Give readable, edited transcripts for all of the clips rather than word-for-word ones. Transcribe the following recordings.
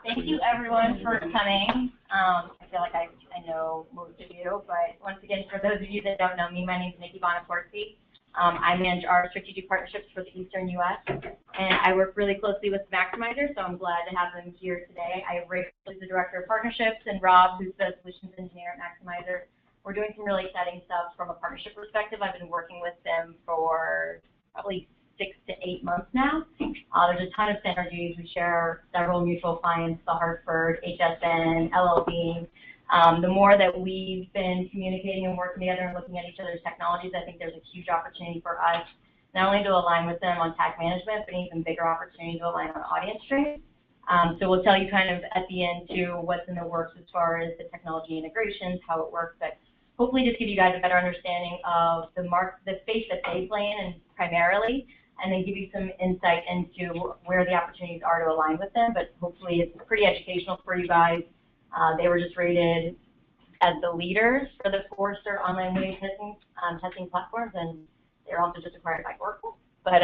Thank you, everyone, for coming. I feel like I know most of you, but once again, for those of you that don't know me, my name is Nikki Bonacorsi. I manage our strategic partnerships for the Eastern U.S., and I work really closely with Maxymiser, so I'm glad to have them here today. I have Rachel, who's the Director of Partnerships, and Rob, who's the Solutions Engineer at Maxymiser. We're doing some really exciting stuff from a partnership perspective. I've been working with them for probably 6 to 8 months now. There's a ton of synergies. We share several mutual clients, the Hartford, HSN, LLB. The more that we've been communicating and working together and looking at each other's technologies, I think there's a huge opportunity for us not only to align with them on tag management, but an even bigger opportunity to align on audience traits. So we'll tell you kind of at the end too what's in the works as far as the technology integrations, how it works, but hopefully just give you guys a better understanding of the space that they play in and primarily, and then give you some insight into where the opportunities are to align with them. But hopefully it's pretty educational for you guys. They were just rated as the leaders for the Forrester online media testing platforms, and they're also just acquired by Oracle. But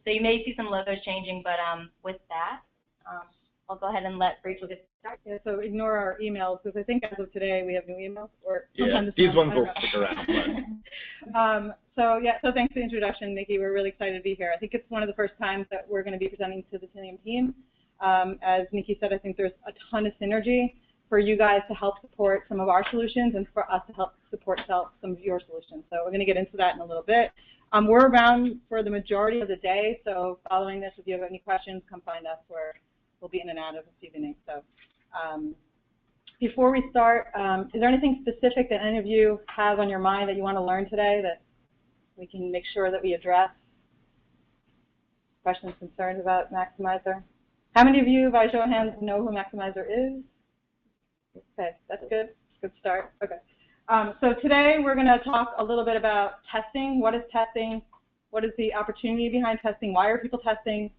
so you may see some logos changing, but with that, I'll go ahead and let Rachel get started. Yeah, so ignore our emails, because I think as of today we have new emails. Or yeah, these ones will stick around. So thanks for the introduction, Nikki. We're really excited to be here. I think it's one of the first times that we're going to be presenting to the Tealium team. As Nikki said, I think there's a ton of synergy for you guys to help support some of our solutions and for us to help support some of your solutions. So we're going to get into that in a little bit. We're around for the majority of the day, so following this, if you have any questions, come find us. We'll be in and out of this evening. So before we start, is there anything specific that any of you have on your mind that you want to learn today that we can make sure that we address? Questions, concerns about Maxymiser? How many of you, by show of hands, know who Maxymiser is? Okay, that's good. Good start. Okay. So today we're going to talk a little bit about testing. What is testing? What is the opportunity behind testing? Why are people testing?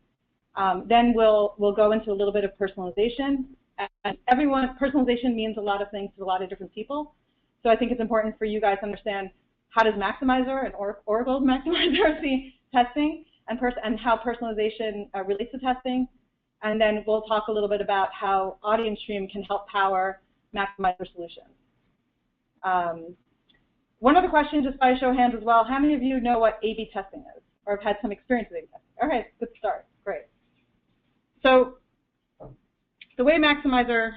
Then we'll go into a little bit of personalization. And personalization means a lot of things to a lot of different people. So I think it's important for you guys to understand how does Maxymiser and Oracle's Maxymiser see testing and how personalization relates to testing. And then we'll talk a little bit about how Audience Stream can help power Maxymiser solutions. One other question, just by show of hands as well, how many of you know what A/B testing is or have had some experience with A/B testing? Okay, good start. Great. So the way Maxymiser,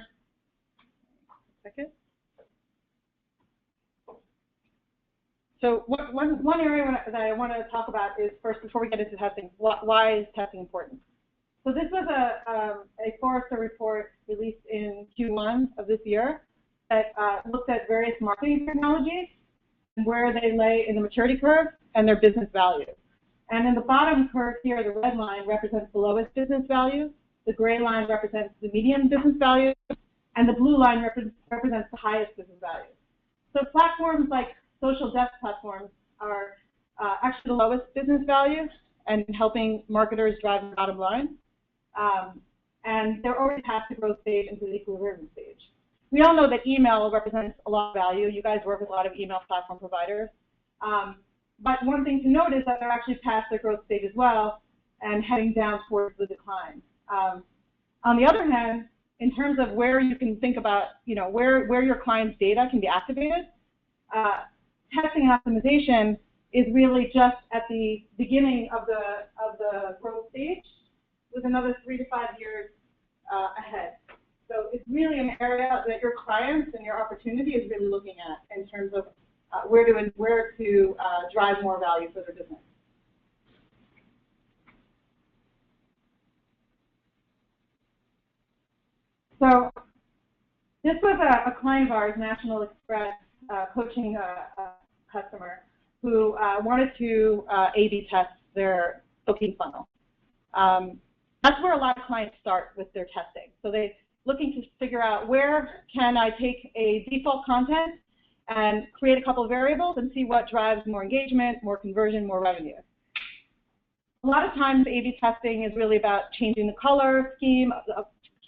so one area that I want to talk about is first, before we get into testing, why is testing important? So this was a Forrester report released in Q1 of this year that looked at various marketing technologies and where they lay in the maturity curve and their business value. And in the bottom curve here, the red line represents the lowest business value, the gray line represents the medium business value, and the blue line represents the highest business value. So platforms like social desk platforms are actually the lowest business value and helping marketers drive the bottom line. And they're already past the growth stage into the equilibrium stage. We all know that email represents a lot of value. You guys work with a lot of email platform providers. But one thing to note is that they're actually past their growth stage as well and heading down towards the decline. On the other hand, in terms of where you can think about, where your client's data can be activated, testing and optimization is really just at the beginning of the growth stage, with another 3 to 5 years ahead. So it's really an area that your clients and your opportunity is really looking at in terms of where to drive more value for their business. So this was a client of ours, National Express, coaching customer, who wanted to A/B test their booking funnel. That's where a lot of clients start with their testing. So they're looking to figure out where can I take a default content and create a couple of variables and see what drives more engagement, more conversion, more revenue. A lot of times A/B testing is really about changing the color scheme,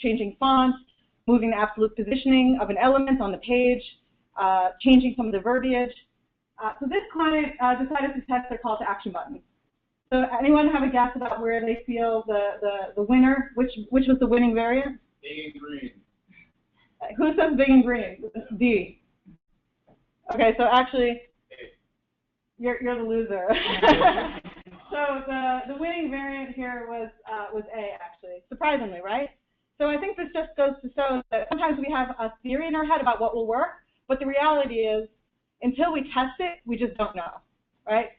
changing fonts, moving the absolute positioning of an element on the page, changing some of the verbiage. So this client decided to test their call to action button. So anyone have a guess about where they feel the winner, which was the winning variant? Big and green. Who says big and green? D. Okay, so actually, you're the loser. So the winning variant here was A, actually, surprisingly, right? So I think this just goes to show that sometimes we have a theory in our head about what will work, but the reality is, until we test it, we just don't know, right?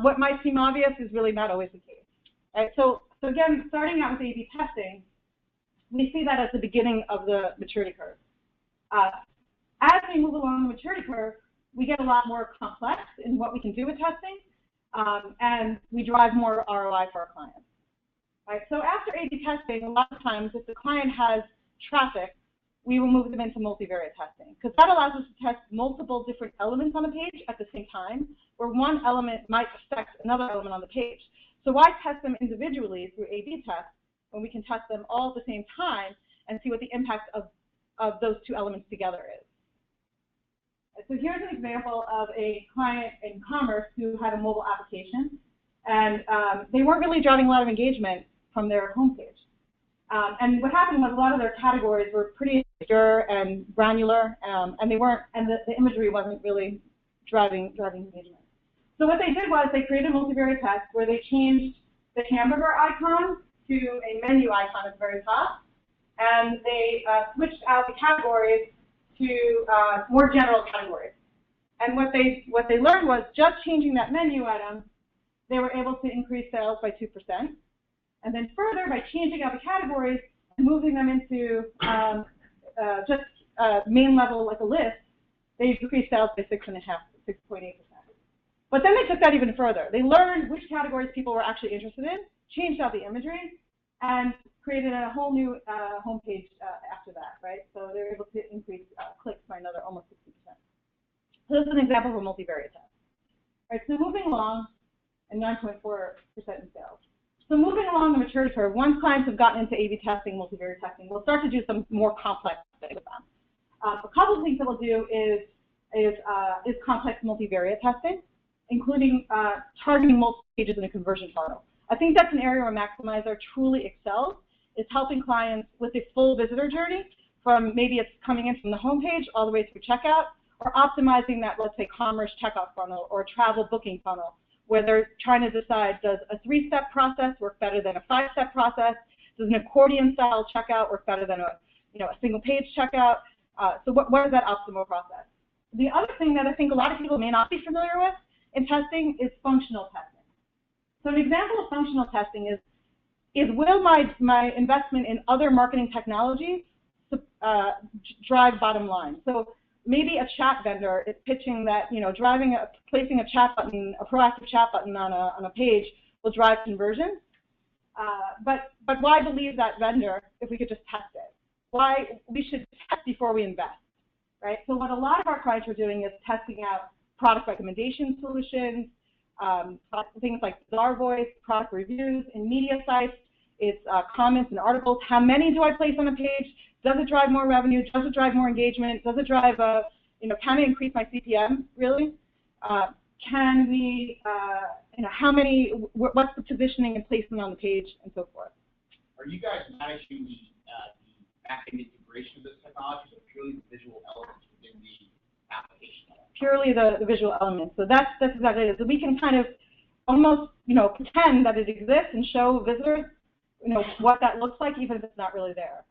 What might seem obvious is really not always the case, right? So again, starting out with A/B testing, we see that as the beginning of the maturity curve. As we move along the maturity curve, we get a lot more complex in what we can do with testing, and we drive more ROI for our clients. Right? So after A/B testing, a lot of times, if the client has traffic, we will move them into multivariate testing, because that allows us to test multiple different elements on the page at the same time, where one element might affect another element on the page. So why test them individually through A/B tests when we can test them all at the same time and see what the impact of those two elements together is? So here's an example of a client in commerce who had a mobile application, and they weren't really driving a lot of engagement from their homepage. And what happened was a lot of their categories were pretty obscure and granular, and the imagery wasn't really driving engagement. So what they did was they created a multivariate test where they changed the hamburger icon to a menu icon at the very top, and they switched out the categories to more general categories. And what they learned was just changing that menu item, they were able to increase sales by 2%. And then further, by changing out the categories and moving them into just main level like a list, they increased sales by 6.8%. But then they took that even further. They learned which categories people were actually interested in, changed out the imagery, and created a whole new homepage after that, right? So they were able to increase clicks by another almost 60%. So this is an example of a multivariate test. Right, so moving along, and 9.4% in sales. So moving along the maturity curve, once clients have gotten into A/B testing, multivariate testing, we'll start to do some more complex things with them. A couple of things that we'll do is complex multivariate testing, including targeting multiple pages in a conversion funnel. I think that's an area where Maxymiser truly excels, is helping clients with a full visitor journey from maybe it's coming in from the homepage all the way through checkout, or optimizing that, let's say, commerce checkout funnel or travel booking funnel, where they're trying to decide, does a 3-step process work better than a 5-step process? Does an accordion-style checkout work better than a single-page checkout? So what is that optimal process? The other thing that I think a lot of people may not be familiar with in testing is functional testing. So an example of functional testing is will my investment in other marketing technologies drive bottom line? So maybe a chat vendor is pitching that, placing a chat button, a proactive chat button on a page will drive conversion. But why believe that vendor if we could just test it? Why we should test before we invest, right? So what a lot of our clients are doing is testing out product recommendation solutions, things like Bizarre Voice, product reviews, in media sites. It's comments and articles. How many do I place on a page? Does it drive more revenue? Does it drive more engagement? Does it drive can it increase my CPM, really? Can we, how many, what's the positioning and placement on the page, and so forth? Are you guys managing the back-end integration of this technology, or purely the visual elements within the application? Purely the visual elements. So that's exactly it. So we can kind of almost, pretend that it exists and show visitors, what that looks like, even if it's not really there,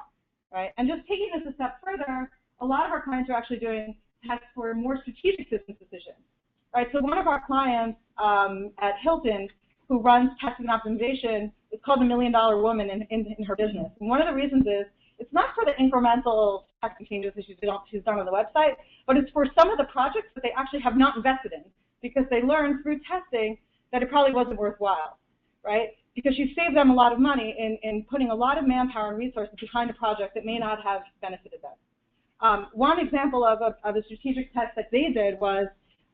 right? And just taking this a step further, a lot of our clients are actually doing tests for more strategic business decisions, right? So one of our clients at Hilton, who runs testing and optimization, is called the $1 Million Woman in her business. And one of the reasons is it's not for the incremental testing changes that she's done on the website, but it's for some of the projects that they actually have not invested in because they learned through testing that it probably wasn't worthwhile, right? Because you save them a lot of money in putting a lot of manpower and resources behind a project that may not have benefited them. One example of a strategic test that they did was,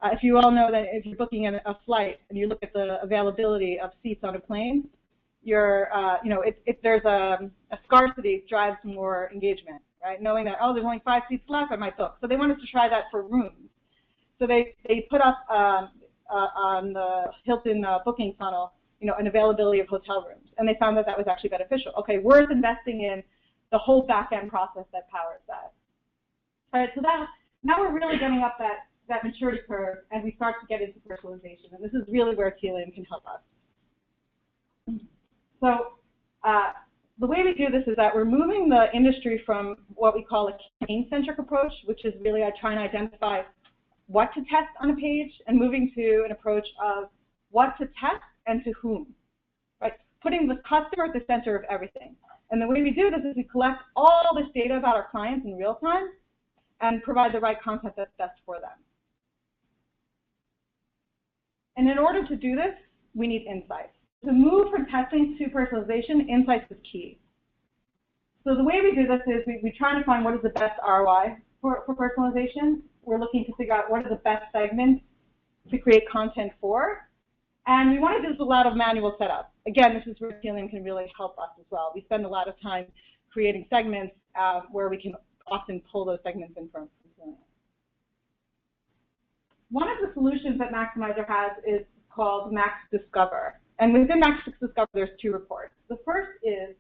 if you all know that if you're booking a flight and you look at the availability of seats on a plane, if there's a scarcity drives more engagement, right? Knowing that, oh, there's only 5 seats left, I might book. So they wanted to try that for rooms. So they put up on the Hilton booking funnel, an availability of hotel rooms, and they found that that was actually beneficial. Okay, worth investing in the whole back-end process that powers that. All right, so now we're really getting up that maturity curve, and we start to get into personalization. And this is really where Tealium can help us. So the way we do this is that we're moving the industry from what we call a campaign-centric approach, which is really trying to identify what to test on a page, and moving to an approach of what to test and to whom, right? Putting the customer at the center of everything. And the way we do this is we collect all this data about our clients in real time and provide the right content that's best for them. And in order to do this, we need insights. To move from testing to personalization, insights is key. So the way we do this is we try to find what is the best ROI for personalization. We're looking to figure out what are the best segments to create content for. And we want to do this with a lot of manual setup. Again, this is where Tealium can really help us as well. We spend a lot of time creating segments where we can often pull those segments in from Tealium. One of the solutions that Maxymiser has is called Max Discover. And within Max Discover, there's two reports. The first is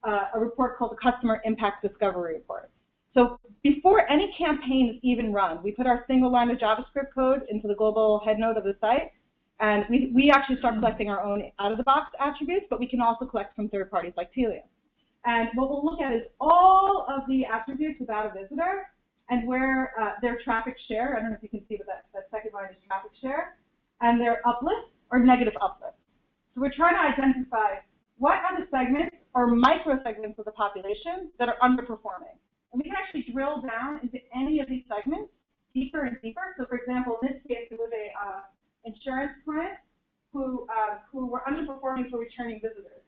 a report called the Customer Impact Discovery Report. So before any campaign is even run, we put our single line of JavaScript code into the global head node of the site, and we actually start collecting our own out-of-the-box attributes, but we can also collect from third parties like Tealium. And what we'll look at is all of the attributes without a visitor and where their traffic share, I don't know if you can see, but that second line is traffic share, and their uplift or negative uplift. So we're trying to identify what are the segments or micro-segments of the population that are underperforming. And we can actually drill down into any of these segments deeper and deeper. So for example, in this case, it was a insurance client who were underperforming for returning visitors.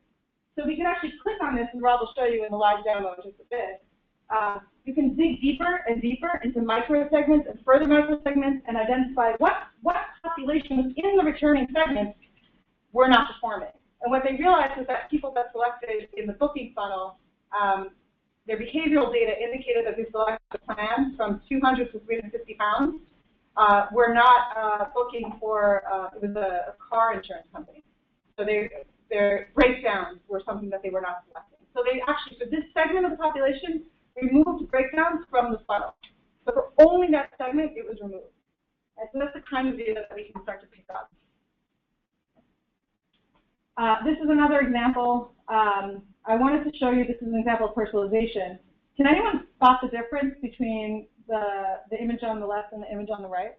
So we can actually click on this, and Rob will show you in the live demo in just a bit. You can dig deeper and deeper into micro-segments and further micro-segments and identify what populations in the returning segments were not performing. And what they realized was that people that selected in the booking funnel, their behavioral data indicated that they selected a plan from 200 to 350 pounds were not booking for, it was a car insurance company. So their breakdowns were something that they were not selecting. So they actually, for this segment of the population, removed breakdowns from the funnel. So for only that segment, it was removed. And so that's the kind of data that we can start to pick up. This is another example. I wanted to show you, this is an example of personalization. Can anyone spot the difference between the image on the left and the image on the right?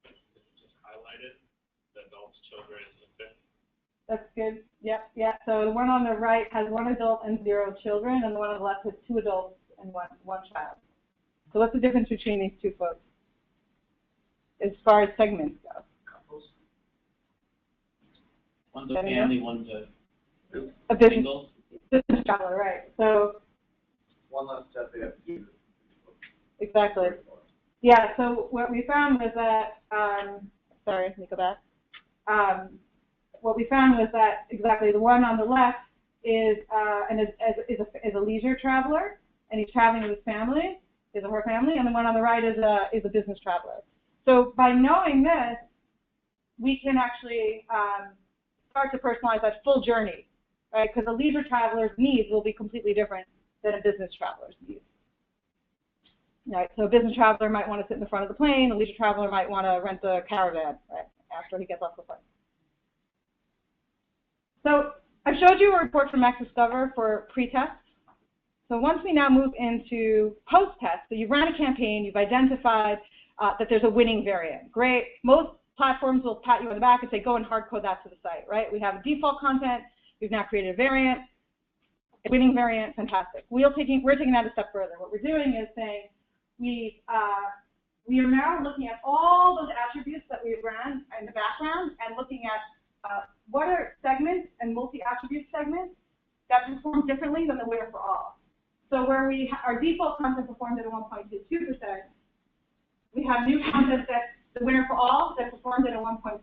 Just highlighted the adults, children, and infants. That's good. Yep, yeah. So the one on the right has 1 adult and 0 children, and the one on the left has 2 adults and one child. So what's the difference between these two folks as far as segments go? Couples. One's a family, one's a business, single. business traveler, right? So One less step they have to do. exactly. Yeah. So what we found was that sorry, let me go back. What we found was that exactly the one on the left is a leisure traveler, and he's traveling with his family, his or her family, and the one on the right is a business traveler. So by knowing this, we can actually start to personalize that full journey, right? Because a leisure traveler's needs will be completely different than a business traveler's needs. Right? So a business traveler might want to sit in the front of the plane. A leisure traveler might want to rent a caravan, right, after he gets off the plane. So I showed you a report from Max Discover for pre-test. So once we now move into post-test, so you've run a campaign, you've identified that there's a winning variant. Great. Most platforms will pat you on the back and say, go and hard code that to the site, right? We have a default content. We've now created a variant, a winning variant. Fantastic. We're taking that a step further. What we're doing is saying we are now looking at all those attributes that we ran in the background and looking at what are segments and multi-attribute segments that perform differently than the winner for all. So where our default content performed at a 1.22%, we have new content that's the winner for all that performed at a 1.49%.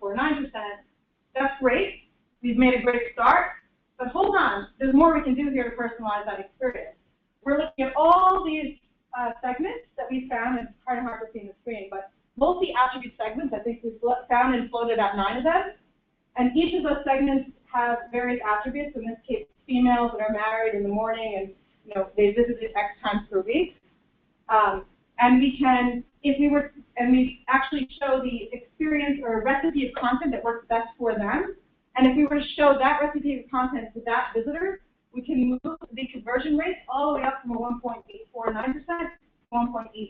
That's great. We've made a great start. But hold on, there's more we can do here to personalize that experience. We're looking at all these segments that we found, and it's kind of hard to see on the screen, but multi-attribute segments, I think we've found and floated out 9 of them. And each of those segments have various attributes. In this case, females that are married in the morning and they visited X times per week. And we can, we actually show the experience or recipe of content that works best for them. And if we were to show that recipe of content to that visitor, we can move the conversion rate all the way up from 1.849% to 1.89%.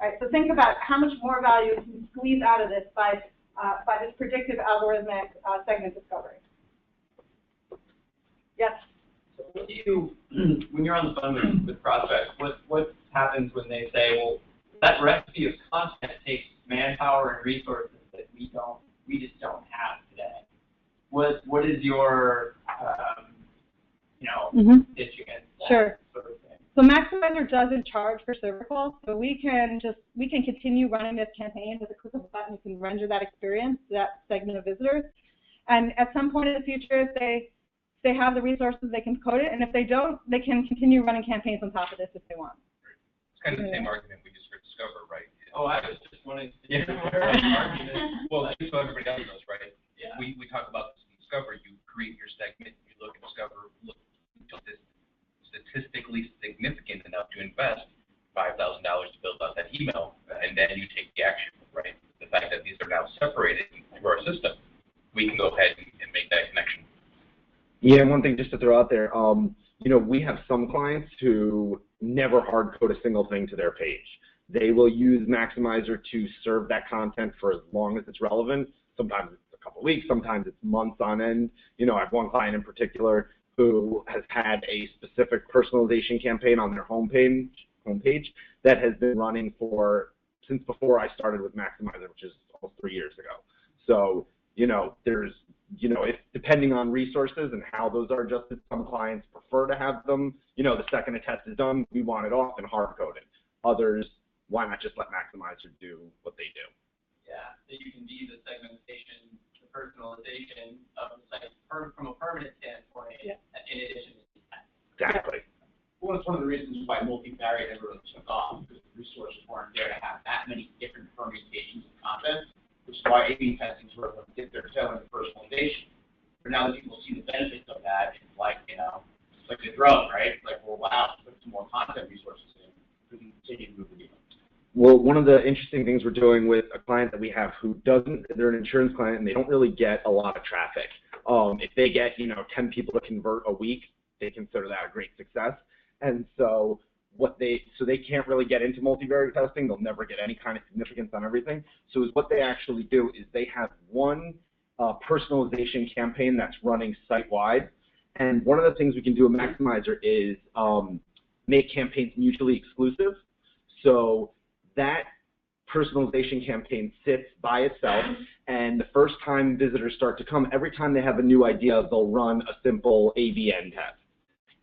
Right, so think about how much more value we can squeeze out of this by this predictive algorithmic segment discovery. Yes? So when you're on the phone with prospects, what happens when they say, well, that recipe of content takes manpower and resources that we just don't have today? What is your pitch against that sure. sort of thing? So Maxymiser doesn't charge for server calls, so we can continue running this campaign with a click of a button. You can render that experience to that segment of visitors, and at some point in the future, if they have the resources, they can code it, and if they don't, they can continue running campaigns on top of this if they want. It's kind of the same argument we just heard Discover, right? Oh, I was just wondering. Yeah. Argument. Well, just so everybody else knows, right? Yeah. We talk about this in Discover. You create your segment, you look at Discover, look until this statistically significant enough to invest $5,000 to build out that email, and then you take the action, right? The fact that these are now separated through our system, we can go ahead and make that connection. Yeah, one thing just to throw out there, we have some clients who never hard code a single thing to their page. They will use Maxymiser to serve that content for as long as it's relevant. Sometimes it's a couple of weeks, sometimes it's months on end. I have one client in particular who has had a specific personalization campaign on their homepage that has been running since before I started with Maxymiser, which is almost 3 years ago. So, there's, if depending on resources and how those are adjusted, some clients prefer to have them, the second a test is done, we want it off and hard coded. Others, why not just let Maxymiser do what they do? Yeah, so you can be the segmentation, the personalization of the site from a permanent standpoint, in addition to the test. Exactly. Well, it's one of the reasons why multivariate ever really took off, because the resources weren't there to have that many different permutations of content, which is why A/B testing sort of dipped their toe into personalization. But now that people see the benefits of that, it's like, it's like a drug, right? It's like, well, wow, put some more content resources in, we can continue to move the needle. Well, one of the interesting things we're doing with a client that we have who they're an insurance client and they don't really get a lot of traffic. If they get, 10 people to convert a week, they consider that a great success. And so they can't really get into multivariate testing. They'll never get any kind of significance on everything. So what they actually do is they have one personalization campaign that's running site-wide. And one of the things we can do in Maxymiser is make campaigns mutually exclusive. So that personalization campaign sits by itself, and the first time visitors start to come, every time they have a new idea, they'll run a simple ABN test.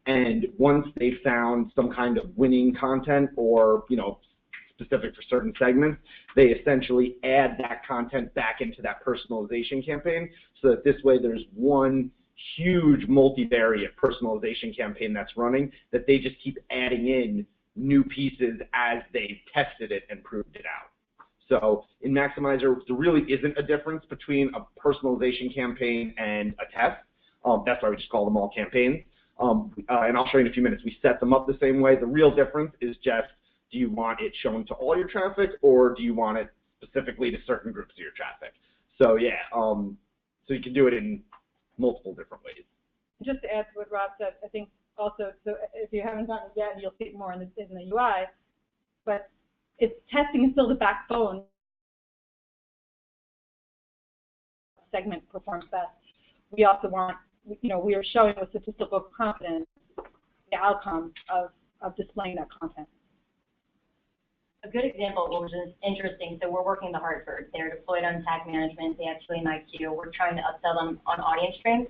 And once they've found some kind of winning content or, specific for certain segments, they essentially add that content back into that personalization campaign so that this way there's one huge multivariate personalization campaign that's running that they just keep adding in new pieces as they've tested it and proved it out. So in Maxymiser, there really isn't a difference between a personalization campaign and a test. That's why we just call them all campaigns. And I'll show you in a few minutes. We set them up the same way. The real difference is just, do you want it shown to all your traffic, or do you want it specifically to certain groups of your traffic? So yeah, so you can do it in multiple different ways. Just to add to what Rob said, I think also, so if you haven't done it yet, you'll see it more in the UI, but testing is still the backbone. Segment performs best. We also want, we are showing with statistical confidence the outcome of displaying that content. A good example, which is interesting, so we're working the Hartford. They're deployed on tag management. They have Twilio and IQ. We're trying to upsell them on audience streams.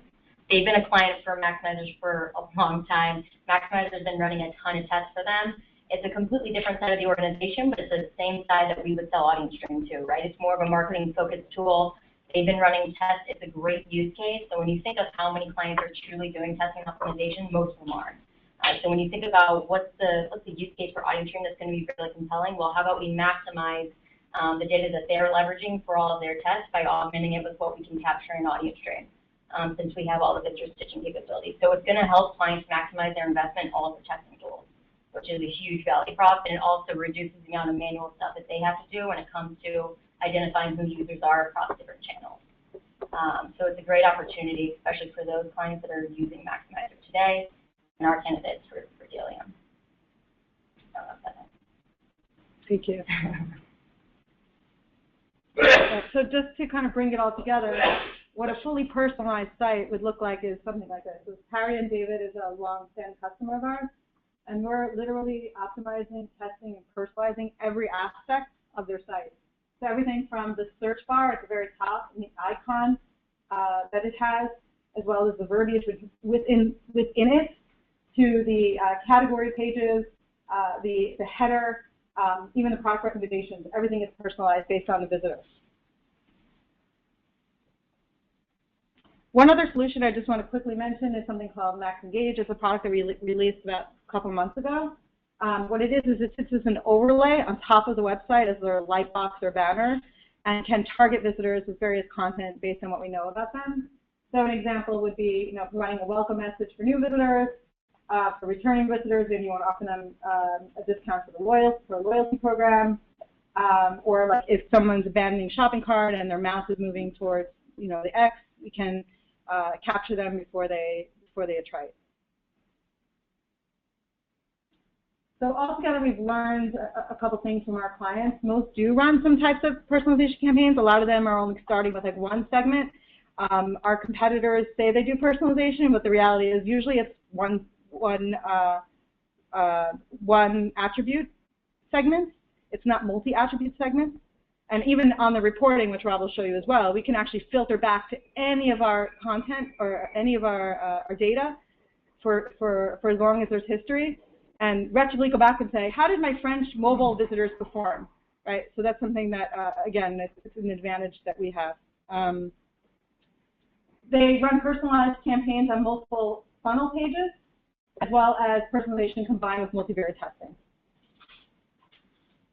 They've been a client for Maxymiser for a long time. Maxymiser has been running a ton of tests for them. It's a completely different side of the organization, but it's the same side that we would sell audience stream to, right? It's more of a marketing-focused tool. They've been running tests. It's a great use case. So when you think of how many clients are truly doing testing optimization, most of them are. So when you think about what's the use case for audience stream that's going to be really compelling, well, how about we maximize the data that they're leveraging for all of their tests by augmenting it with what we can capture in audience stream. since we have all the visitor stitching capabilities. So it's going to help clients maximize their investment in all of the testing tools, which is a huge value prop, and it also reduces the amount of manual stuff that they have to do when it comes to identifying who users are across different channels. So it's a great opportunity, especially for those clients that are using Maxymiser today and our candidates for Tealium. Thank you. So just to kind of bring it all together, what a fully personalized site would look like is something like this. So Harry and David is a long-standing customer of ours, and we're literally optimizing, testing, and personalizing every aspect of their site. So everything from the search bar at the very top and the icon that it has, as well as the verbiage within it, to the category pages, the header, even the product recommendations. Everything is personalized based on the visitors. One other solution I just want to quickly mention is something called Max Engage. It's a product that we released about a couple months ago. What it is it sits as an overlay on top of the website as their light box or banner, and can target visitors with various content based on what we know about them. So an example would be, providing a welcome message for new visitors, for returning visitors, if you want to offer them a discount for the loyalty program, or like if someone's abandoning shopping cart and their mouse is moving towards, the X, we can capture them before they attrite. So altogether, we've learned a couple things from our clients. Most do run some types of personalization campaigns. A lot of them are only starting with like one segment. Our competitors say they do personalization, but the reality is usually it's one attribute segment. It's not multi-attribute segments. And even on the reporting, which Rob will show you as well, we can actually filter back to any of our content or any of our data for as long as there's history, and retroactively go back and say, how did my French mobile visitors perform, right? So that's something that, again, it's an advantage that we have. They run personalized campaigns on multiple funnel pages, as well as personalization combined with multivariate testing.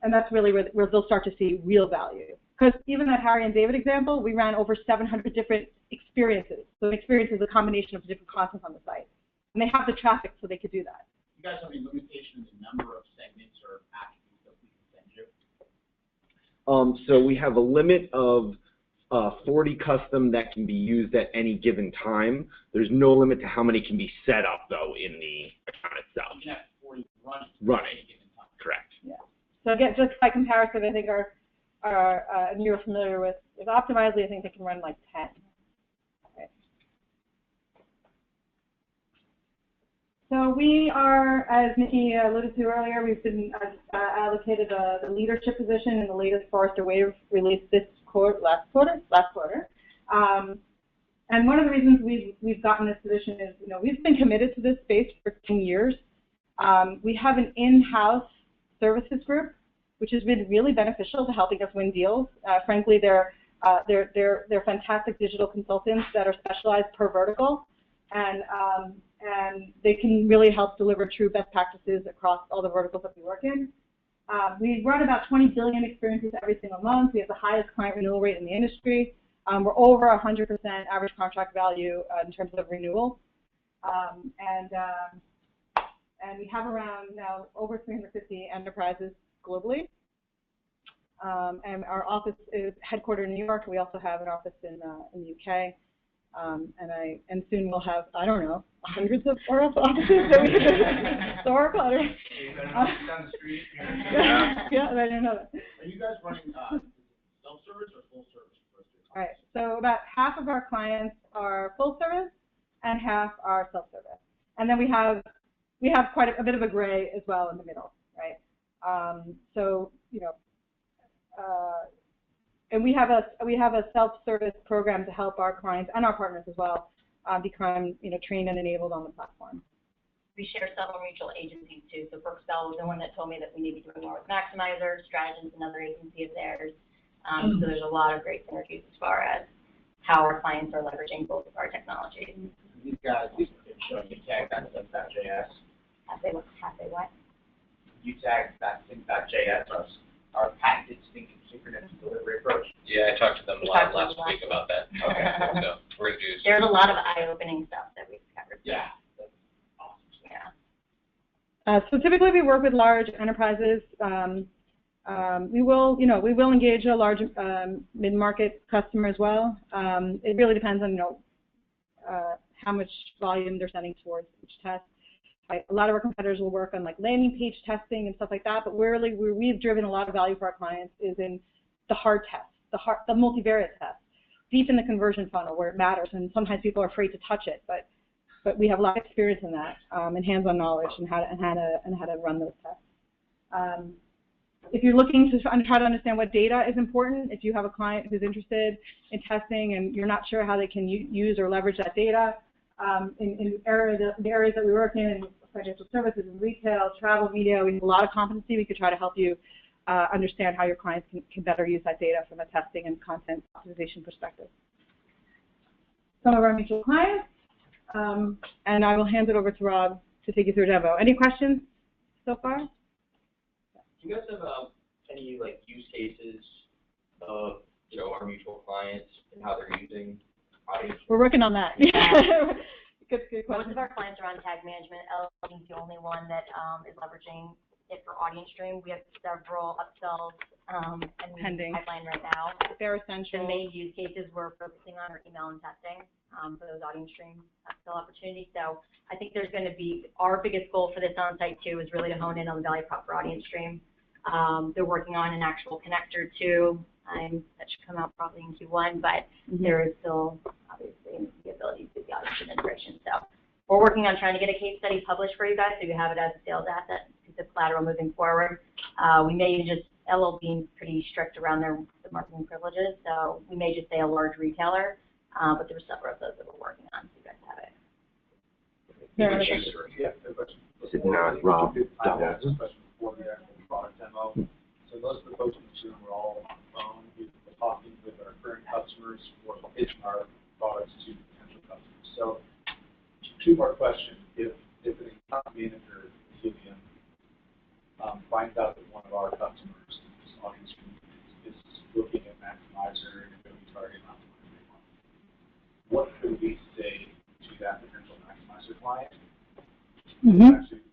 And that's really where they'll start to see real value. Because even that Harry and David example, we ran over 700 different experiences. So an experience is a combination of different content on the site. And they have the traffic, so they could do that. You guys have any limitation in the number of segments or attributes that we can send you? So we have a limit of 40 custom that can be used at any given time. There's no limit to how many can be set up, though, in the account itself. You can have 40 running. At any given time. Correct. Yeah. So again, just by comparison, I think and you're familiar with Optimizely, I think they can run like 10. Okay. So we are, as Nikki alluded to earlier, we've been allocated the leadership position in the latest Forrester Wave release last quarter. And one of the reasons we've gotten this position is, we've been committed to this space for 10 years. We have an in-house services group, which has been really beneficial to helping us win deals. Frankly, they're fantastic digital consultants that are specialized per vertical, and they can really help deliver true best practices across all the verticals that we work in. We run about 20 billion experiences every single month. We have the highest client renewal rate in the industry. We're over 100% average contract value in terms of renewal. And we have around now over 350 enterprises globally. And our office is headquartered in New York. We also have an office in the UK. And soon we'll have, I don't know, hundreds of offices that we can store. Down the street. Yeah, I didn't know that. Are you guys running self-service or full service? All right, so about half of our clients are full service and half are self-service. And then we have quite a bit of a gray as well in the middle, right? And we have a self-service program to help our clients and our partners as well become trained and enabled on the platform. We share several mutual agencies too. So Brookspell was the one that told me that we need to be doing more with Maxymiser. Strategy is another agency of theirs. So there's a lot of great synergies as far as how our clients are leveraging both of our technologies. These guys showing you tag that sync.js. Have they what? You tag that sync.js, our patented synchronous delivery approach. Yeah, I talked to them last week about that. Okay, so. Great news. There's a lot of eye-opening stuff that we've covered. Yeah. That's awesome. Yeah. So typically we work with large enterprises. We will engage a large mid-market customer as well. It really depends on, how much volume they're sending towards each test. A lot of our competitors will work on like landing page testing and stuff like that, but where we've driven a lot of value for our clients is in the hard tests, the multivariate tests, deep in the conversion funnel where it matters, and sometimes people are afraid to touch it, but we have a lot of experience in that, and hands-on knowledge and how to run those tests. If you're looking to try to understand what data is important, if you have a client who's interested in testing and you're not sure how they can use or leverage that data, in the areas that we work in financial services and retail, travel, media, we have a lot of competency. We could try to help you understand how your clients can better use that data from a testing and content optimization perspective. Some of our mutual clients, and I will hand it over to Rob to take you through a demo. Any questions so far? Do you guys have any use cases of our mutual clients and how they're using audience? We're working on that. Good question. Most of our clients are on tag management. LLC is the only one that is leveraging it for audience stream. We have several upsells and Pending. pipeline right now. They're essential. The main use cases we're focusing on are email and testing for those audience stream upsell opportunities. So I think there's going to be our biggest goal for this on-site too is really to hone in on the value prop for audience stream. They're working on an actual connector too. That should come out probably in Q1, but there is still obviously the ability to do the audience integration. So we're working on trying to get a case study published for you guys so you have it as a sales asset, piece of collateral moving forward. We may just, LL being pretty strict around the marketing privileges, so we may just say a large retailer, but there are several of those that we're working on, so you guys have it. This is not Rob. Product demo. So most of the folks in this room are all on the phone. We're talking with our current customers or pitching our products to potential customers. So, two-part question: if an account manager Tealium finds out that one of our customers, this audience group, is looking at Maxymiser and Adobe Target Optimizer, what could we say to that potential Maxymiser client to actually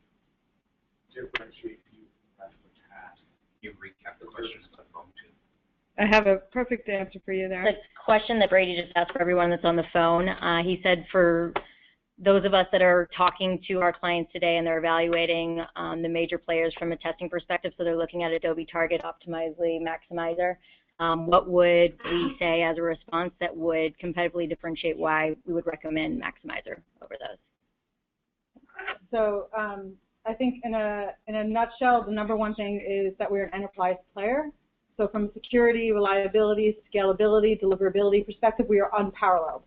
differentiate? You recap the questions on the phone too. I have a perfect answer for you there. The question that Brady just asked for everyone that's on the phone, he said for those of us that are talking to our clients today and they're evaluating the major players from a testing perspective, so they're looking at Adobe Target, Optimizely, Maxymiser, what would we say as a response that would competitively differentiate why we would recommend Maxymiser over those? So I think in a nutshell, the number one thing is that we're an enterprise player. So from a security, reliability, scalability, deliverability perspective, we are unparalleled.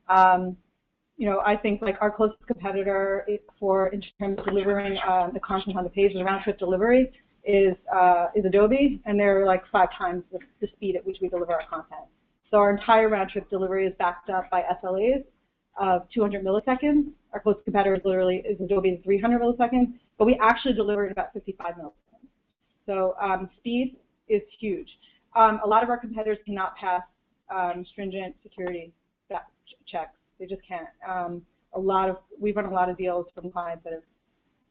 I think like our closest competitor in terms of delivering the content on the page, the round trip delivery is Adobe, and they're like 5 times the speed at which we deliver our content. So our entire round trip delivery is backed up by SLAs of 200 milliseconds. Our closest competitor literally is Adobe's 300 milliseconds, but we actually deliver in about 55 milliseconds. So speed is huge. A lot of our competitors cannot pass stringent security checks. They just can't. We've run a lot of deals from clients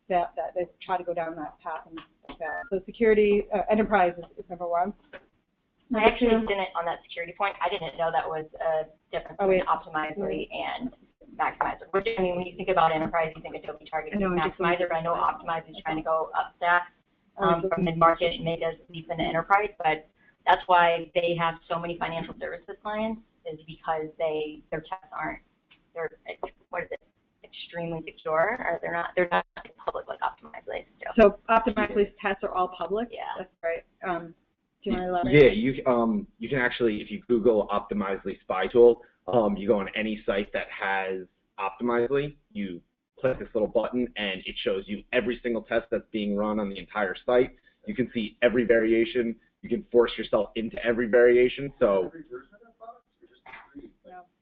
that they've tried to go down that path and fail. So security, enterprise is number one. I actually didn't, on that security point, I didn't know that was a difference between Optimizely and Maxymiser. I mean, when you think about enterprise, you think Adobe Target and Maxymiser, but I know Optimizely is trying to go up stack from mid-market and make us deep into enterprise, but that's why they have so many financial services clients, is because their tests aren't, extremely secure, or they're not public like Optimizely. So Optimizely's tests are all public? Yeah. That's right. Do you want to elaborate? Yeah, you can actually, if you Google Optimizely spy tool, you go on any site that has Optimizely, you click this little button, and it shows you every single test that's being run on the entire site. You can see every variation. You can force yourself into every variation. So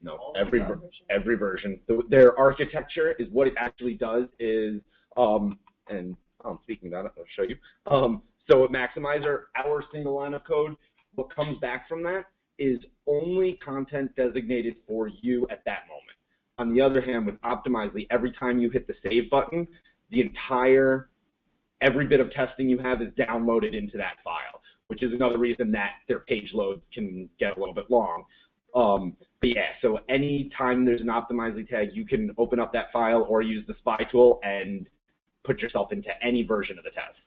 no, every version. Their architecture is what it actually does is, and speaking of that, I'll show you. So at Maxymiser, our single line of code, what comes back from that is only content designated for you at that moment. On the other hand, with Optimizely, every time you hit the save button, every bit of testing you have is downloaded into that file, which is another reason that their page loads can get a little bit long. But yeah, so any time there's an Optimizely tag, you can open up that file or use the spy tool and put yourself into any version of the test.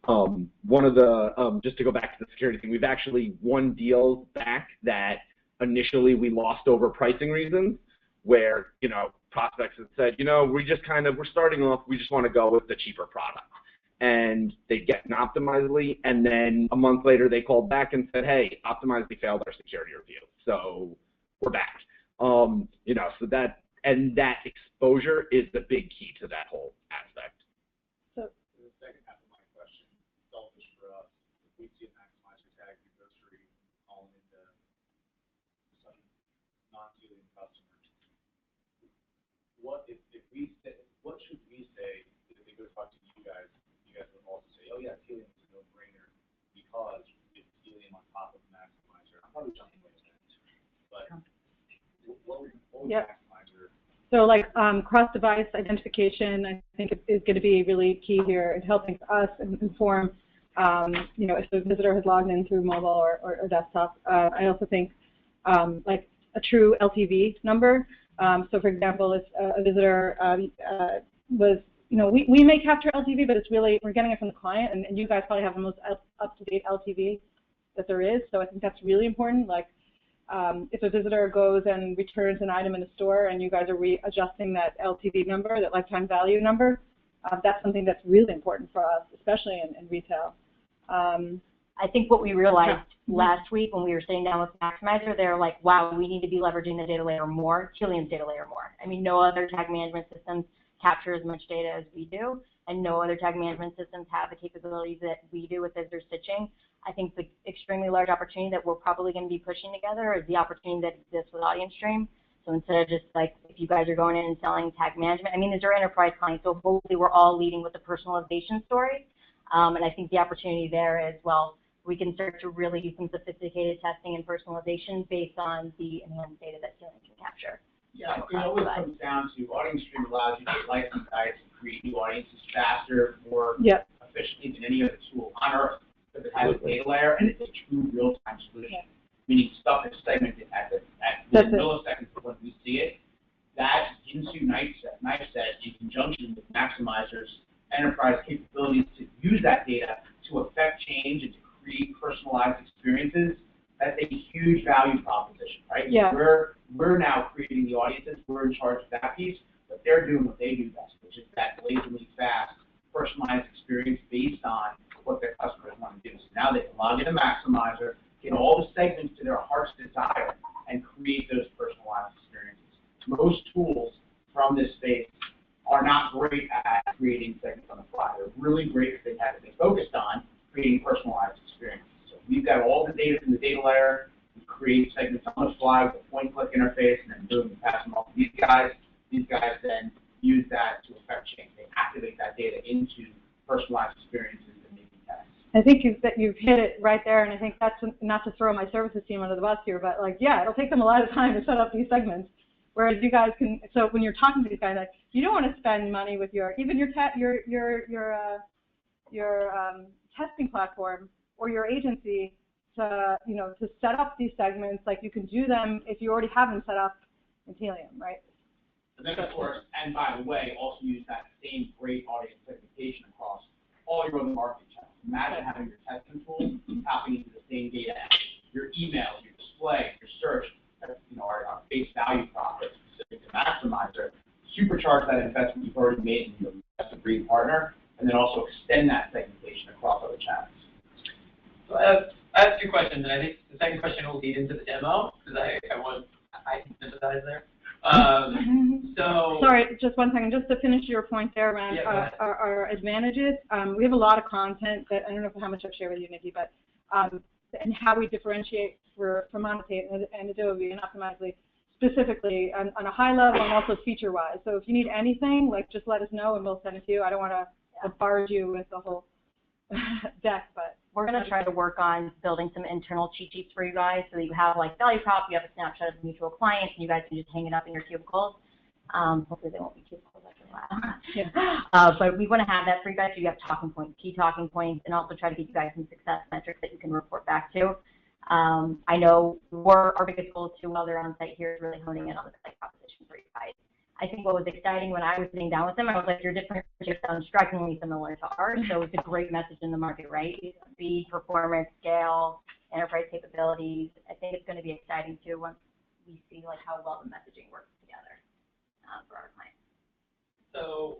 One of the, just to go back to the security thing, we've actually won deals back that initially we lost over pricing reasons, where, you know, prospects have said, you know, we're starting off, we just want to go with the cheaper product. And they get an Optimizely, and then a month later they called back and said, hey, Optimizely failed our security review, so we're back. You know, so that exposure is the big key to that whole aspect. So the second half of my question, selfish for us, if we see a Maxymiser tag in grocery calling into some non-Tealium customer, what should we say if they go talk to you guys? You guys would also say, oh yeah, Tealium is a no-brainer because it's Tealium on top of Maxymiser. I'm probably jumping way ahead, but what would Maxymiser? So like cross-device identification, I think is going to be really key here in helping us inform, you know, if the visitor has logged in through mobile or desktop. I also think like a true LTV number. So for example, if a visitor was, you know, we may capture LTV, but it's really, we're getting it from the client, and you guys probably have the most up-to-date LTV that there is. So I think that's really important. Like, if a visitor goes and returns an item in a store and you guys are readjusting that LTV number, that lifetime value number, that's something that's really important for us, especially in retail. I think what we realized last week when we were sitting down with Maxymiser, they're like, wow, we need to be leveraging the data layer more, Tealium's data layer more. I mean, no other tag management systems capture as much data as we do, and no other tag management systems have the capabilities that we do with visitor stitching. I think the extremely large opportunity that we're probably going to be pushing together is the opportunity that exists with Audience Stream. So instead of just like, if you guys are going in and selling tag management, I mean, these are enterprise clients, so hopefully we're all leading with the personalization story. And I think the opportunity there is, well, we can start to really do some sophisticated testing and personalization based on the enhanced data that Tealium can capture. Yeah, it always comes down to Audience Stream allows you to license guides and create new audiences faster, more efficiently than any other tool on Earth, because it has a data layer and it's a true real-time solution. Meaning stuff is segmented at milliseconds when we see it. That into Knifeset in conjunction with Maxymizer's enterprise capabilities to use that data to affect change and to create personalized experiences, that's a huge value proposition, right? Yeah. We're now creating the audiences, we're in charge of that piece, but they're doing what they do best, which is that blazingly fast, personalized experience based on what their customers want to do. So now they can log into Maxymiser, get all the segments to their heart's desire, and create those personalized experiences. Most tools from this space are not great at creating segments on the fly. They're really great if they have been focused on creating personalized experiences. So we've got all the data from the data layer. We create segments on the fly with a point-click interface, and then boom, we pass them off to these guys. These guys then use that to affect change. They activate that data into personalized experiences and maybe tests. I think you've hit it right there, and I think that's not to throw my services team under the bus here, but like, yeah, it'll take them a lot of time to set up these segments. Whereas you guys can, so when you're talking to these guys, like, you don't want to spend money with your testing platform or your agency to, you know, to set up these segments. Like, you can do them if you already have them set up in Tealium, right? And then, of course, and by the way, also use that same great audience segmentation across all your other marketing channels. Imagine having your testing tools tapping into the same data, your email, your display, your search, you know, our base value profit specific to Maxymiser, supercharge that investment you've already made in your best-of-breed partner, and then also extend that segmentation across other channels. So I have two questions, and I think the second question will lead into the demo, because I can sympathize there. Sorry, just one second. Just to finish your point there around our advantages, we have a lot of content that, I don't know how much I've shared with you, Nikki, but and how we differentiate from Annotate and Adobe and Optimizely specifically on a high level and also feature-wise. So if you need anything, like, just let us know and we'll send it to you. I don't want to bombard you with the whole deck, but we're going to try to work on building some internal cheat sheets for you guys so that you have like value prop, you have a snapshot of the mutual clients, and you guys can just hang it up in your cubicles. Hopefully they won't be cubicles after a while. Yeah. But we want to have that for you guys so you have talking points, key talking points, and also try to give you guys some success metrics that you can report back to. I know our biggest goal too while they're on site here is really honing in on the site proposition for you guys. I think what was exciting when I was sitting down with them, I was like, your different sounds strikingly similar to ours, so it's a great message in the market, right? Speed, performance, scale, enterprise capabilities. I think it's going to be exciting too once we see like how well the messaging works together for our clients. So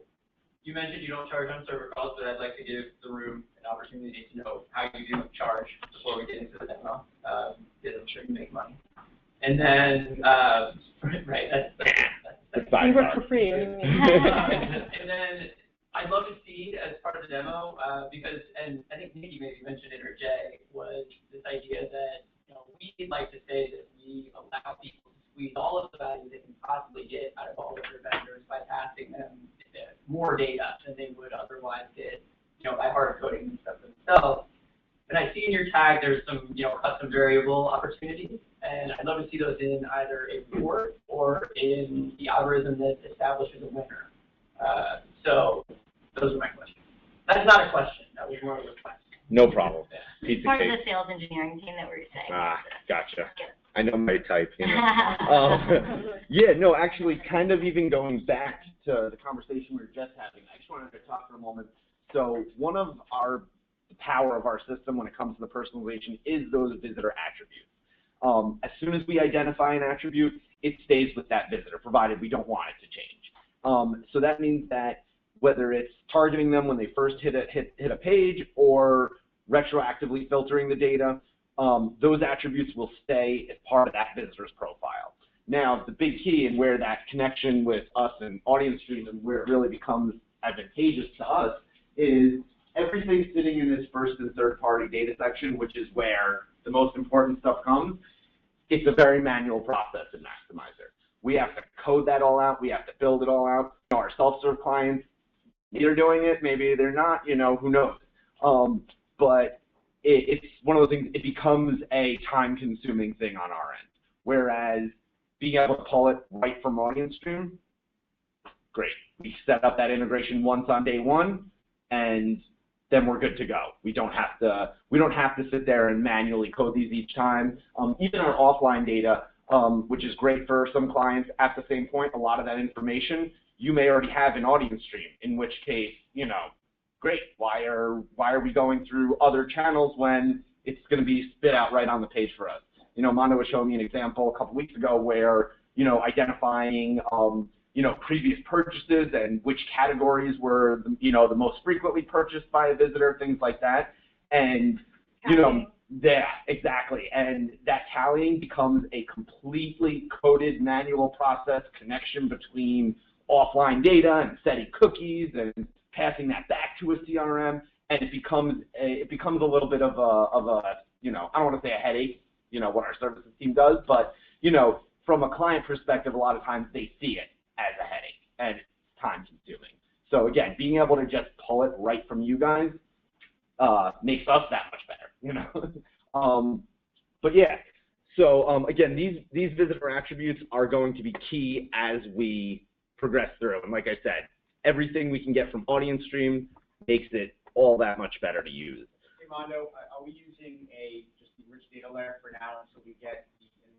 you mentioned you don't charge on server calls, but I'd like to give the room an opportunity to know how you do charge before we get into the demo, because I'm sure you make money. And then, right, we work for free. And then I'd love to see as part of the demo, because, and I think Nikki maybe mentioned it, or Jay, was this idea that, you know, we'd like to say that we allow people to squeeze all of the value they can possibly get out of all of their vendors by passing them more data than they would otherwise get, you know, by hard coding and stuff themselves. And I see in your tag there's some, you know, custom variable opportunities, and I'd love to see those in either a report or in the algorithm that establishes a winner. So those are my questions. That's not a question. That was more of a request. No problem. Piece of Part of cake. the sales engineering team that we were saying. Gotcha. I know my type, you know. Yeah, no, actually, kind of even going back to the conversation we were just having, I just wanted to talk for a moment. So one of the power of our system when it comes to the personalization is those visitor attributes. As soon as we identify an attribute, it stays with that visitor, provided we don't want it to change. So that means that whether it's targeting them when they first hit a page or retroactively filtering the data, those attributes will stay as part of that visitor's profile. Now, the big key and where that connection with us and audience streams and where it really becomes advantageous to us is everything sitting in this first and third party data section, which is where the most important stuff comes. It's a very manual process in Maxymiser. We have to code that all out. We have to build it all out. You know, our self-serve clients, maybe they're doing it, maybe they're not, you know, who knows. But it's one of those things, it becomes a time-consuming thing on our end. Whereas being able to pull it right from audience stream, great. We set up that integration once on day one, and then we're good to go. We don't have to sit there and manually code these each time. Even our offline data, which is great for some clients, at the same point, a lot of that information you may already have in audience stream, in which case, you know, great. Why are we going through other channels when it's going to be spit out right on the page for us? You know, Mondo was showing me an example a couple weeks ago where, you know, identifying, you know, previous purchases and which categories were, you know, the most frequently purchased by a visitor, things like that. And, you know, yeah, exactly. And that tallying becomes a completely coded manual process connection between offline data and setting cookies and passing that back to a CRM, and it becomes a little bit of a you know, I don't want to say a headache, you know, what our services team does, but, you know, from a client perspective, a lot of times they see it as a headache and it's time consuming. So again, being able to just pull it right from you guys makes us that much better, you know. But yeah, so again, these visitor attributes are going to be key as we progress through. And like I said, everything we can get from audience stream makes it all that much better to use. Hey, Mondo, are we using just the rich data layer for now until we get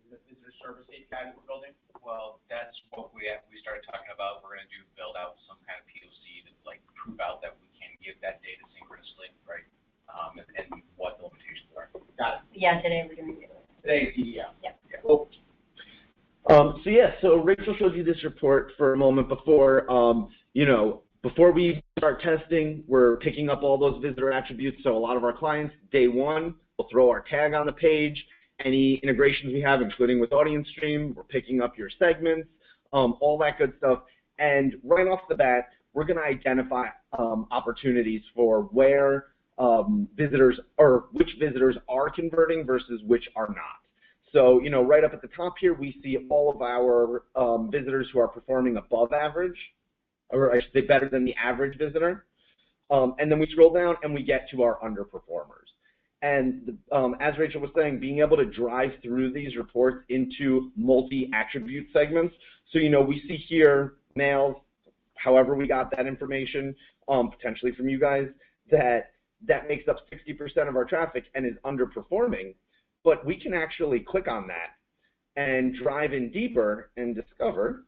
the visitor service API that we're building? Well, that's what we started talking about. We're going to build out some kind of POC to like prove out that we can give that data synchronously, right? And what the limitations are. Got it. Yeah, today we're doing it. Today, yeah. Cool. So yeah, so Rachel showed you this report for a moment before. You know, before we start testing, we're picking up all those visitor attributes. So a lot of our clients, day one, will throw our tag on the page. Any integrations we have, including with audience stream, we're picking up your segments, all that good stuff. And right off the bat, we're going to identify opportunities for where visitors, or which visitors are converting versus which are not. So, you know, right up at the top here, we see all of our visitors who are performing above average, or I should say better than the average visitor. And then we scroll down and we get to our underperformers. And as Rachel was saying, being able to drive through these reports into multi-attribute segments. So, we see here males, however we got that information, potentially from you guys, that makes up 60% of our traffic and is underperforming. But we can actually click on that and drive in deeper and discover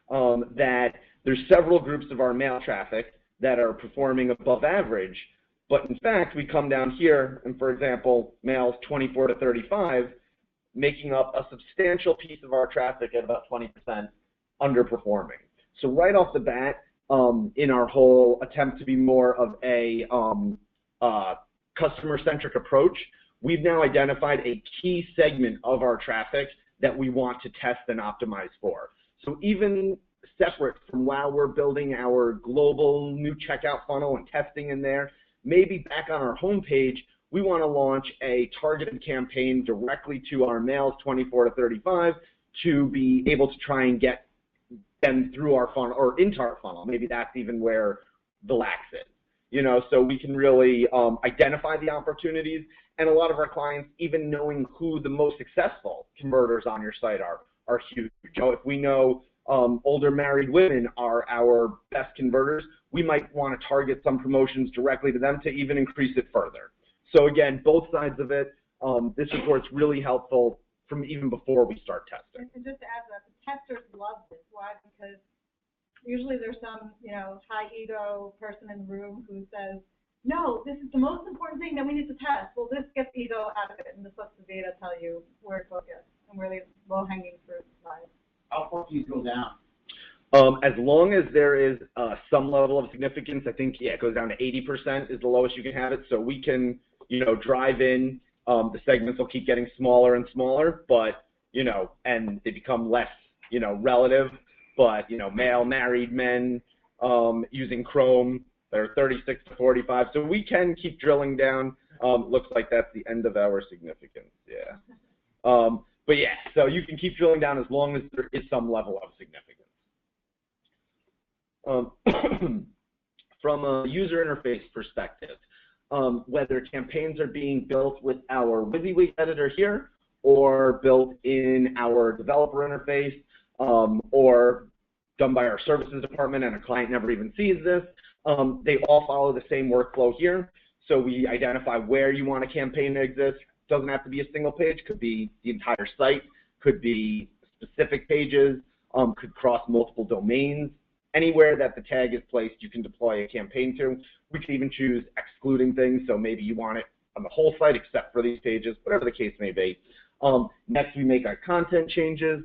that there's several groups of our male traffic that are performing above average, but in fact, we come down here, and for example, males 24 to 35, making up a substantial piece of our traffic at about 20% underperforming. So right off the bat, in our whole attempt to be more of a customer-centric approach, we've now identified a key segment of our traffic that we want to test and optimize for. So even separate from while we're building our global new checkout funnel and testing in there, maybe back on our homepage, we want to launch a targeted campaign directly to our males 24 to 35 to be able to try and get them through our funnel or into our funnel. Maybe that's even where the lax is, so we can really identify the opportunities. And a lot of our clients, even knowing who the most successful converters on your site are huge. If we know older married women are our best converters, we might want to target some promotions directly to them to even increase it further. So again, both sides of it, this report's really helpful from even before we start testing. And just to add to that, the testers love this. Why? Because usually there's some, high ego person in the room who says, no, this is the most important thing that we need to test. Well, this gets ego out of it, and this lets the data tell you where to focus and where the low-hanging fruit lies. How far do you go down? As long as there is some level of significance, I think, it goes down to 80% is the lowest you can have it. So we can, drive in. The segments will keep getting smaller and smaller, but, and they become less, relative. But, male, married men using Chrome, they're 36 to 45. So we can keep drilling down. Looks like that's the end of our significance, yeah. But yeah, so you can keep drilling down as long as there is some level of significance. From a user interface perspective, whether campaigns are being built with our WYSIWYG editor here or built in our developer interface or done by our services department and a client never even sees this, they all follow the same workflow here. So we identify where you want a campaign to exist. Doesn't have to be a single page, could be the entire site, could be specific pages, could cross multiple domains. Anywhere that the tag is placed, you can deploy a campaign to. We can even choose excluding things, so maybe you want it on the whole site except for these pages, whatever the case may be. Next, we make our content changes.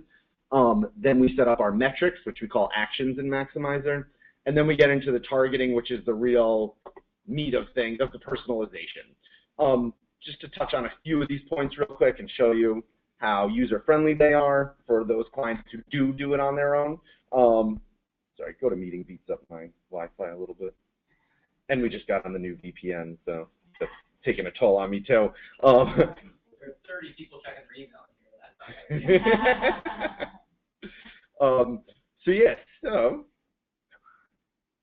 Then we set up our metrics, which we call actions in Maxymiser. And then we get into the targeting, which is the real meat of things, of the personalization. Just to touch on a few of these points real quick and show you how user-friendly they are for those clients who do it on their own. Sorry, GoToMeeting beats up my Wi-Fi a little bit. And we just got on the new VPN, so that's taking a toll on me too. There's 30 people checking their email here. So yes, so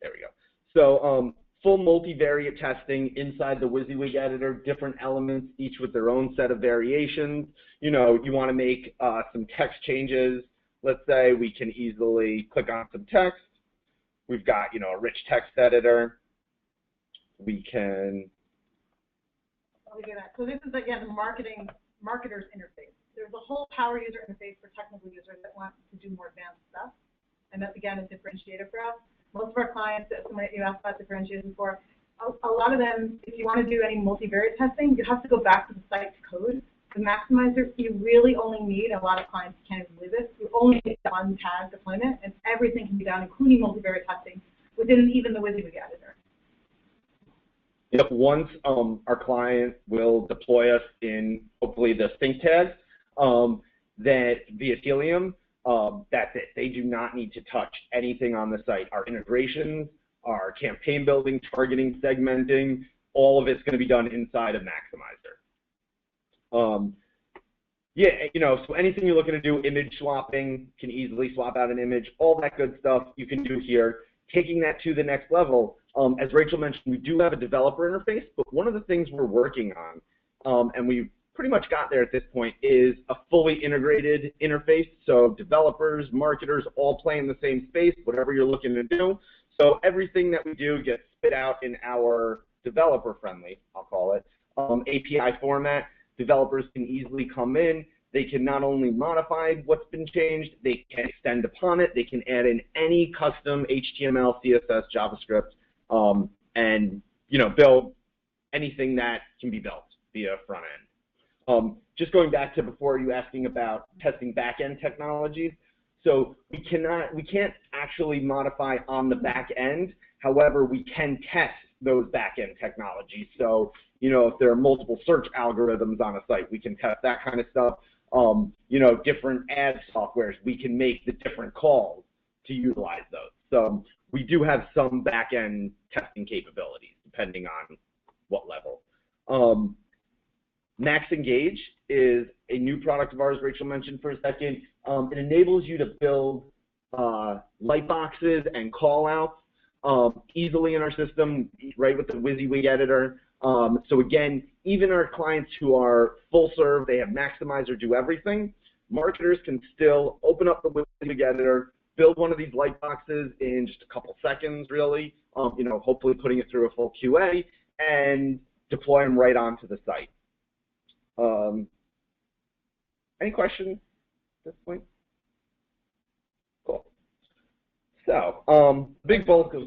there we go. So full multivariate testing inside the WYSIWYG editor, different elements, each with their own set of variations. You want to make some text changes. Let's say we can easily click on some text. We've got, a rich text editor. We can. Let me do that. So this is, again, the marketer's interface. There's a whole power user interface for technical users that want to do more advanced stuff. And that's, again, a differentiator for us. Most of our clients, you asked about differentiation before, a lot of them, if you want to do any multivariate testing, you have to go back to the site to code. The Maxymiser, you really only need, a lot of clients can't believe this, you only need one tag deployment, and everything can be done, including multivariate testing, within even the WYSIWYG editor. Yep, once our client will deploy us in, hopefully, the sync tag, that via Tealium, that's it. They do not need to touch anything on the site. Our integrations, our campaign building, targeting, segmenting, all of it's going to be done inside of Maxymiser. Yeah, so anything you're looking to do, image swapping, can easily swap out an image, all that good stuff you can do here. taking that to the next level, as Rachel mentioned, we do have a developer interface, but one of the things we're working on, and we've pretty much got there at this point, is a fully integrated interface. So developers, marketers, all play in the same space, whatever you're looking to do. So everything that we do gets spit out in our developer-friendly, I'll call it, API format. Developers can easily come in. They can not only modify what's been changed, they can extend upon it. They can add in any custom HTML, CSS, JavaScript, and build anything that can be built via front end. Just going back to before you asking about testing back-end technologies, so we can't actually modify on the back end. However, we can test those back-end technologies. So, if there are multiple search algorithms on a site, we can test that kind of stuff. Different ad softwares, we can make the different calls to utilize those. So we do have some back-end testing capabilities, depending on what level. Max Engage is a new product of ours Rachel mentioned for a second. It enables you to build lightboxes and call-outs easily in our system, right with the WYSIWYG editor. So again, even our clients who are full serve, they have Maxymiser do everything, marketers can still open up the WYSIWYG editor, build one of these lightboxes in just a couple seconds, really, hopefully putting it through a full QA, and deploy them right onto the site. Any questions at this point? Cool. So, big bulk of...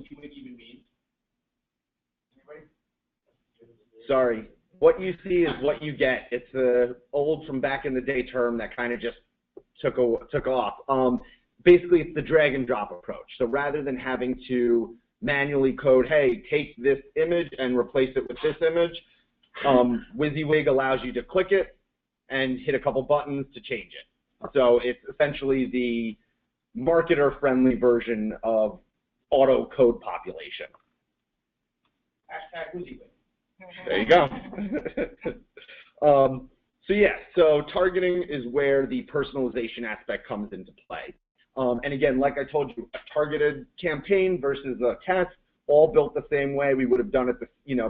Sorry, what you see is what you get. It's an old from back in the day term that kind of just took off. Basically, it's the drag and drop approach. So rather than having to manually code, hey, take this image and replace it with this image, WYSIWYG allows you to click it and hit a couple buttons to change it. So it's essentially the marketer-friendly version of auto code population. #WYSIWYG. There you go. So targeting is where the personalization aspect comes into play. And again, like I told you, a targeted campaign versus a test, all built the same way. We would have done it,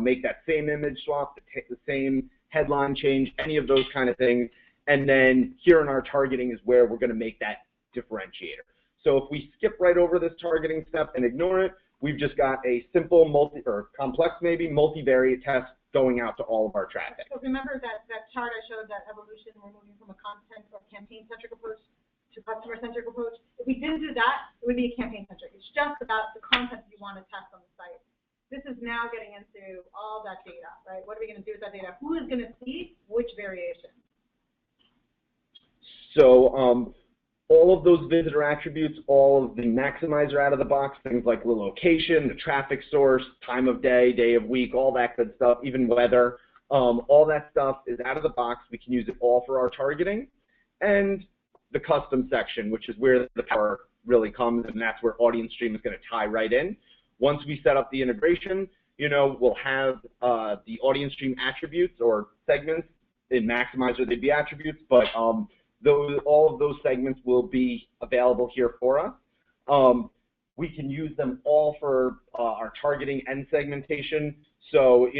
make that same image swap, the same headline change, any of those kind of things. And then here in our targeting is where we're going to make that differentiator. So if we skip right over this targeting step and ignore it, we've just got a simple complex multivariate test going out to all of our traffic. So remember that chart I showed, that evolution, we're moving from a content or campaign-centric approach to customer-centric approach. If we didn't do that, it would be a campaign-centric. It's just about the content you want to test on the site. This is now getting into all that data, right? What are we going to do with that data? Who is going to see which variation? So all of those visitor attributes, all of the Maxymiser out of the box, things like the location, the traffic source, time of day, day of week, all that good stuff, even weather, all that stuff is out of the box. We can use it all for our targeting. And the custom section, which is where the power really comes, and that's where Audience Stream is going to tie right in. Once we set up the integration, we'll have the Audience Stream attributes or segments. In Maxymiser, they'd be attributes, but all of those segments will be available here for us. We can use them all for our targeting and segmentation. So,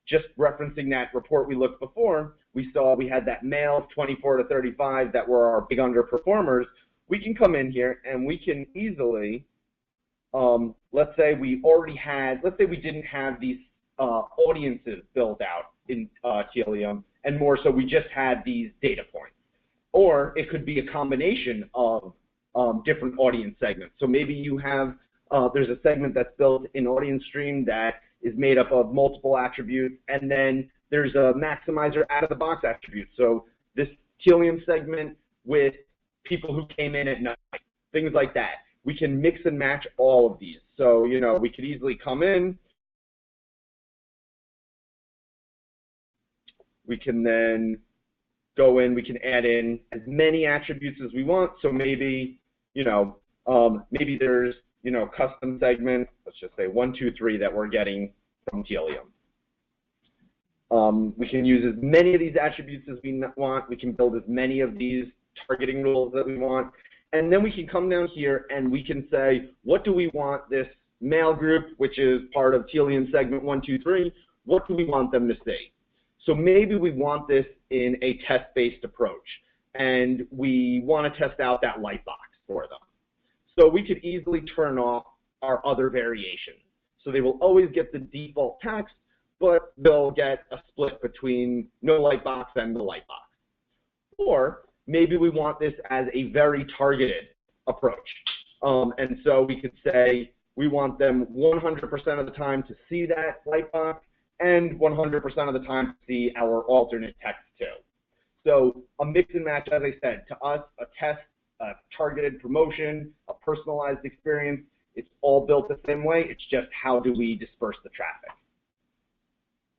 just referencing that report we looked before, we saw we had that male of 24 to 35 that were our big underperformers. We can come in here and we can easily, let's say we didn't have these audiences built out in Tealium, and more so we just had these data points. Or it could be a combination of different audience segments. So maybe you have, there's a segment that's built in Audience Stream that is made up of multiple attributes, and then there's a Maxymiser out-of-the-box attribute. So this Tealium segment with people who came in at night, things like that. We can mix and match all of these. So, we could easily come in. We can then go in, we can add in as many attributes as we want. So maybe, maybe there's, custom segment, let's just say 1, 2, 3 that we're getting from Tealium. We can use as many of these attributes as we want. We can build as many of these targeting rules that we want. And then we can come down here and we can say, what do we want this mail group, which is part of Tealium segment 1, 2, 3, what do we want them to see? So maybe we want this in a test-based approach, and we want to test out that light box for them. So we could easily turn off our other variations. So they will always get the default text, but they'll get a split between no light box and the light box. Or maybe we want this as a very targeted approach. And so we could say we want them 100% of the time to see that light box and 100% of the time to see our alternate text too. So a mix and match, as I said, to us, a test, a targeted promotion, a personalized experience, it's all built the same way. It's just how do we disperse the traffic.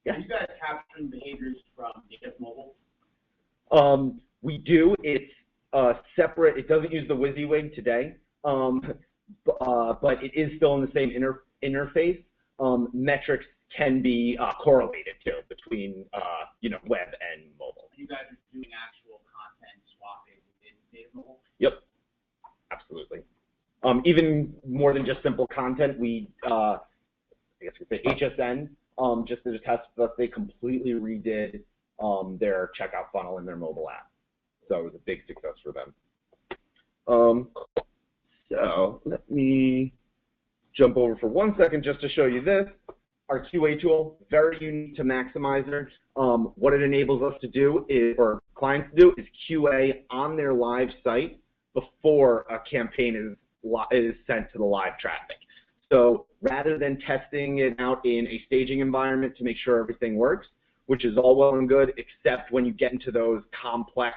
Yeah. Are you guys capturing behaviors from native mobile? We do. It's separate. It doesn't use the WYSIWYG today, but it is still in the same interface. Metrics can be correlated too between web and mobile. You guys are doing actual content swapping in native mobile? Yep, absolutely. Even more than just simple content, we I guess we say HSN just did a test with us. They completely redid their checkout funnel in their mobile app, so it was a big success for them. So let me jump over for 1 second just to show you this. Our QA tool, very unique to Maxymiser. What it enables us to do is, or clients to do, is QA on their live site before a campaign is sent to the live traffic. So rather than testing it out in a staging environment to make sure everything works, which is all well and good, except when you get into those complex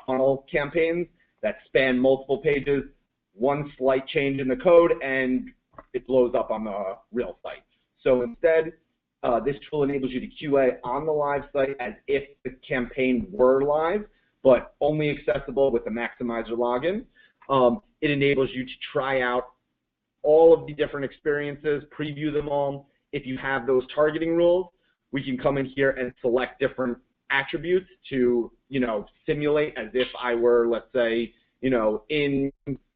funnel campaigns that span multiple pages, one slight change in the code and it blows up on the real site. So instead, this tool enables you to QA on the live site as if the campaign were live, but only accessible with the Maxymiser login. It enables you to try out all of the different experiences, preview them all. If you have those targeting rules, we can come in here and select different attributes to, simulate as if I were, let's say, in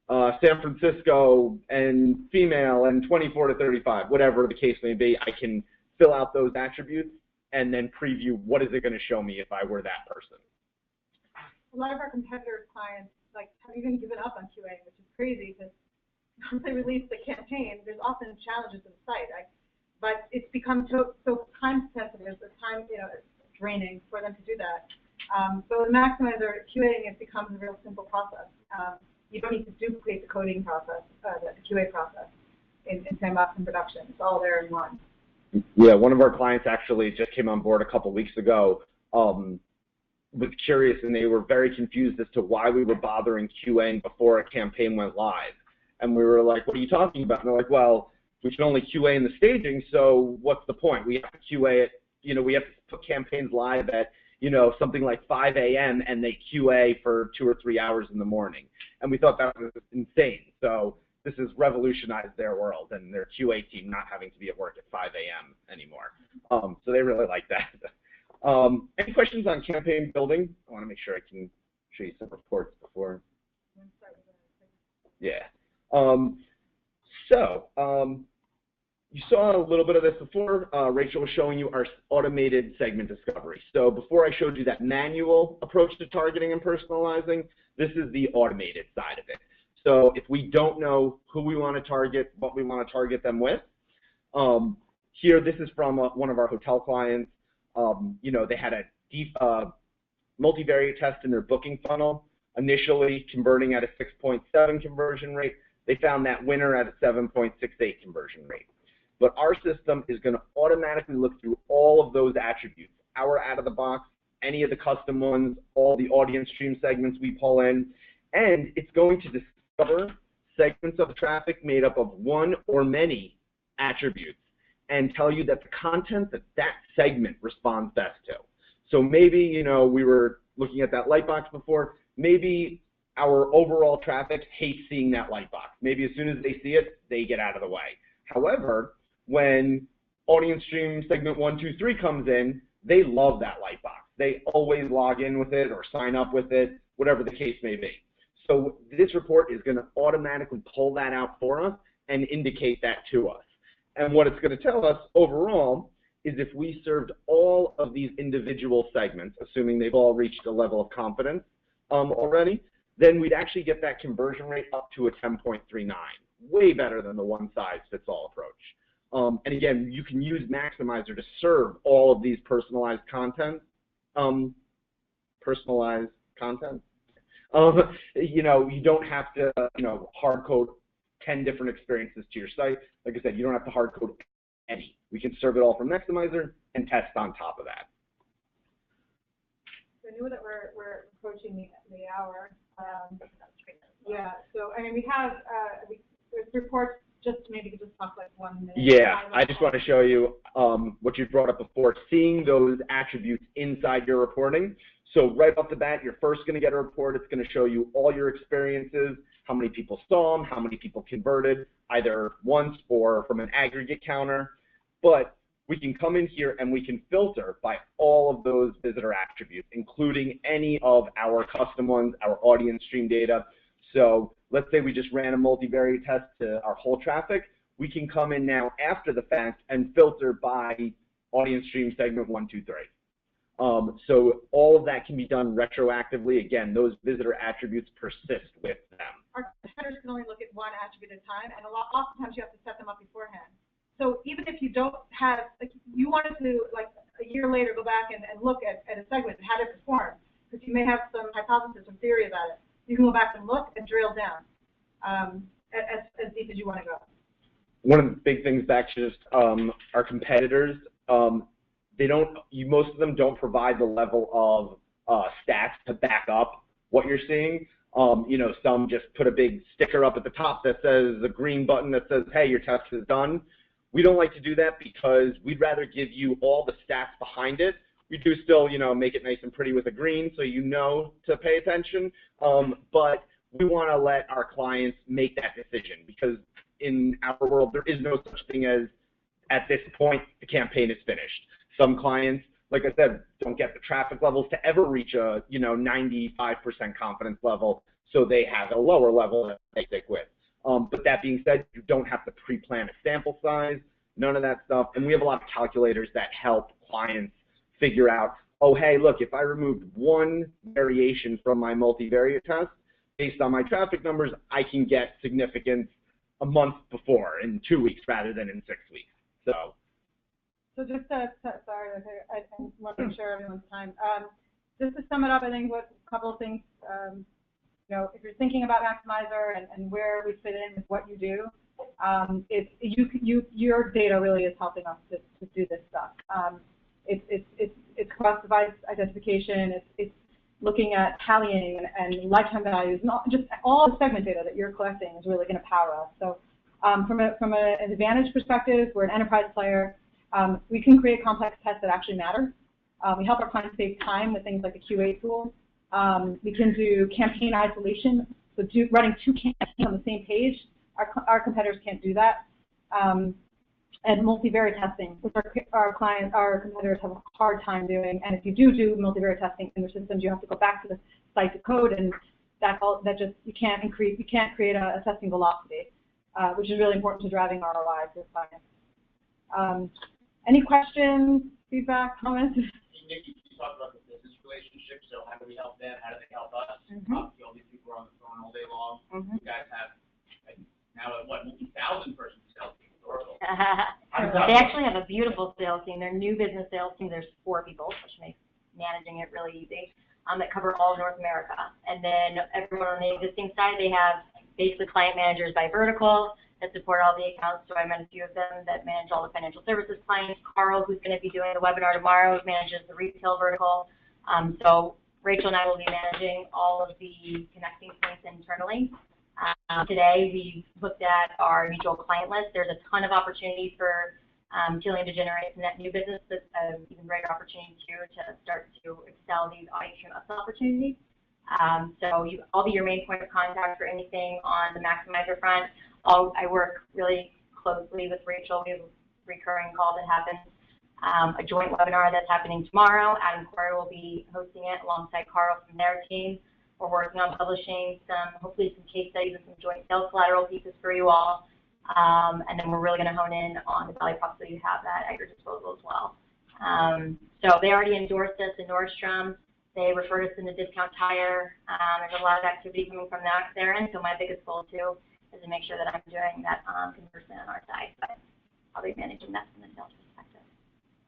San Francisco and female and 24 to 35, whatever the case may be. I can fill out those attributes and then preview what is it going to show me if I were that person. A lot of our competitors' clients have even given up on QA, which is crazy because once they release the campaign, there's often challenges to the site. But it's become so time sensitive, the time draining for them to do that. So with Maxymiser, QAing it becomes a real simple process. You don't need to duplicate the coding process, the QA process in sandbox and production. It's all there in one. Yeah, one of our clients actually just came on board a couple weeks ago. Was curious, and they were very confused as to why we were bothering QAing before a campaign went live. And we were like, what are you talking about? And they're like, well, we can only QA in the staging, so what's the point? We have to QA it, we have to put campaigns live at, something like 5 a.m. and they QA for 2 or 3 hours in the morning. And we thought that was insane. So this has revolutionized their world and their QA team not having to be at work at 5 a.m. anymore. So they really like that. Any questions on campaign building? I want to make sure I can show you some reports before. Yeah. You saw a little bit of this before. Rachel was showing you our automated segment discovery. So before I showed you that manual approach to targeting and personalizing, this is the automated side of it. So if we don't know who we want to target, what we want to target them with, here this is from one of our hotel clients. They had a deep multivariate test in their booking funnel, initially converting at a 6.7 conversion rate. They found that winner at a 7.68 conversion rate. But our system is going to automatically look through all of those attributes, our out of the box, any of the custom ones, all the audience stream segments we pull in, and it's going to discover segments of traffic made up of one or many attributes and tell you that the content that segment responds best to. So maybe, we were looking at that light box before, maybe our overall traffic hates seeing that light box. Maybe as soon as they see it, they get out of the way. However, when audience stream segment 1, 2, 3 comes in, they love that light box. They always log in with it or sign up with it, whatever the case may be. So this report is going to automatically pull that out for us and indicate that to us. And what it's going to tell us overall is if we served all of these individual segments, assuming they've all reached a level of confidence already, then we'd actually get that conversion rate up to a 10.39, way better than the one-size-fits-all approach. And again, you can use Maxymiser to serve all of these personalized content. You know, you don't have to, hard code 10 different experiences to your site. Like I said, you don't have to hard code any. We can serve it all from Maxymiser and test on top of that. So I know that we're approaching the hour. Yeah. So I mean, we have there's reports. Just maybe you could just talk like 1 minute. Yeah, I just want to show you what you brought up before, seeing those attributes inside your reporting. So right off the bat, you're first going to get a report. It's going to show you all your experiences, how many people saw them, how many people converted, either once or from an aggregate counter. But we can come in here and we can filter by all of those visitor attributes, including any of our custom ones, our audience stream data. So let's say we just ran a multivariate test to our whole traffic. We can come in now after the fact and filter by audience stream segment 1, 2, 3. So all of that can be done retroactively. Again, those visitor attributes persist with them. Our competitors can only look at one attribute at a time, and oftentimes you have to set them up beforehand. So even if you don't have, like, you wanted to, like, a year later go back and look at a segment and how it performed, because you may have some hypothesis or theory about it. You can go back and look and drill down as deep as you want to go. One of the big things back to just our competitors, most of them don't provide the level of stats to back up what you're seeing. Some just put a big sticker up at the top that says, a green button that says, hey, your test is done. We don't like to do that because we'd rather give you all the stats behind it. We do still, make it nice and pretty with a green so you know to pay attention. But we want to let our clients make that decision because in our world, there is no such thing as, at this point, the campaign is finished. Some clients, like I said, don't get the traffic levels to ever reach a 95% confidence level, so they have a lower level that they stick with. But that being said, you don't have to pre-plan a sample size, none of that stuff. And we have a lot of calculators that help clients figure out, oh, hey, look, if I removed one variation from my multivariate test, based on my traffic numbers, I can get significance a month before, in 2 weeks rather than in 6 weeks. So just sorry, I want to make sure everyone's time. Just to sum it up, I think a couple of things. If you're thinking about Maxymiser and where we fit in with what you do, your data really is helping us to do this stuff. It's cross-device identification. It's looking at tallying and lifetime values, not just all the segment data that you're collecting is really going to power us. So from an advantage perspective, we're an enterprise player. We can create complex tests that actually matter. We help our clients save time with things like a QA tool. We can do campaign isolation, so running 2 campaigns on the same page. Our competitors can't do that. And multivariate testing, which our competitors have a hard time doing. And if you do multivariate testing in your systems, you have to go back to the site to code, and you can't create a testing velocity, which is really important to driving ROI for clients. Any questions, feedback, comments? Nikki, you talked about the business relationship, so how do we help them? How do they help us? Mm-hmm. All these people are on the phone all day long. Mm-hmm. You guys have now multi-thousand person sales team. They actually have a beautiful sales team. Their new business sales team, there's 4 people, which makes managing it really easy, that cover all of North America. And then everyone on the existing side, they have basically client managers by vertical that support all the accounts. So I met a few of them that manage all the financial services clients. Carl, who's going to be doing the webinar tomorrow, manages the retail vertical. So Rachel and I will be managing all of the connecting points internally. Today, we looked at our mutual client list. There's a ton of opportunity for Tealium to generate net new business, but even greater opportunity too to start to excel these audience and upsell opportunities. So I'll be your main point of contact for anything on the Maxymiser front. I work really closely with Rachel. We have a recurring call that happens, a joint webinar that's happening tomorrow. Adam Corey will be hosting it alongside Carl from their team. We're working on publishing hopefully some case studies and some joint sales collateral pieces for you all. And then we're really going to hone in on the value prop so you have that at your disposal as well. So they already endorsed us in Nordstrom. They referred us in the Discount Tire. There's a lot of activity coming from their end. So my biggest goal too is to make sure that I'm doing that conversion on our side. But I'll be managing that from the sales perspective.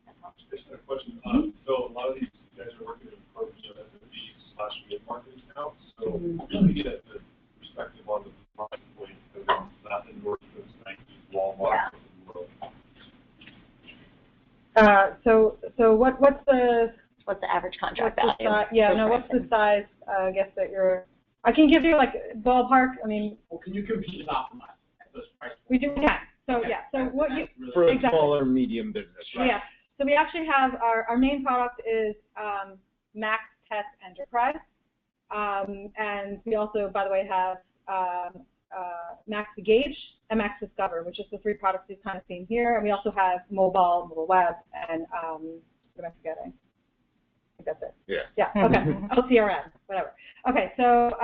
That's all. Just a question. So a lot of these guys are working in SMBs/mid-market accounts. So we get the perspective on the market point because it's not endorsements, Nike, Walmart, of the world. So what's the average contract value? What's the size? I guess that I can give you like ballpark. I mean. Well, can you compete with Optimize at those prices? We do. Yeah. So okay. yeah. So what you really for a exactly. smaller medium business. Right? Yeah. So we actually have our main product is Max Test Enterprise, and we also, by the way, have Max Engage and Max Discover, which is the three products you've kind of seen here. And we also have mobile web, and what am I forgetting? I think that's it. Yeah. Yeah. Okay. OCRM, whatever. Okay. So,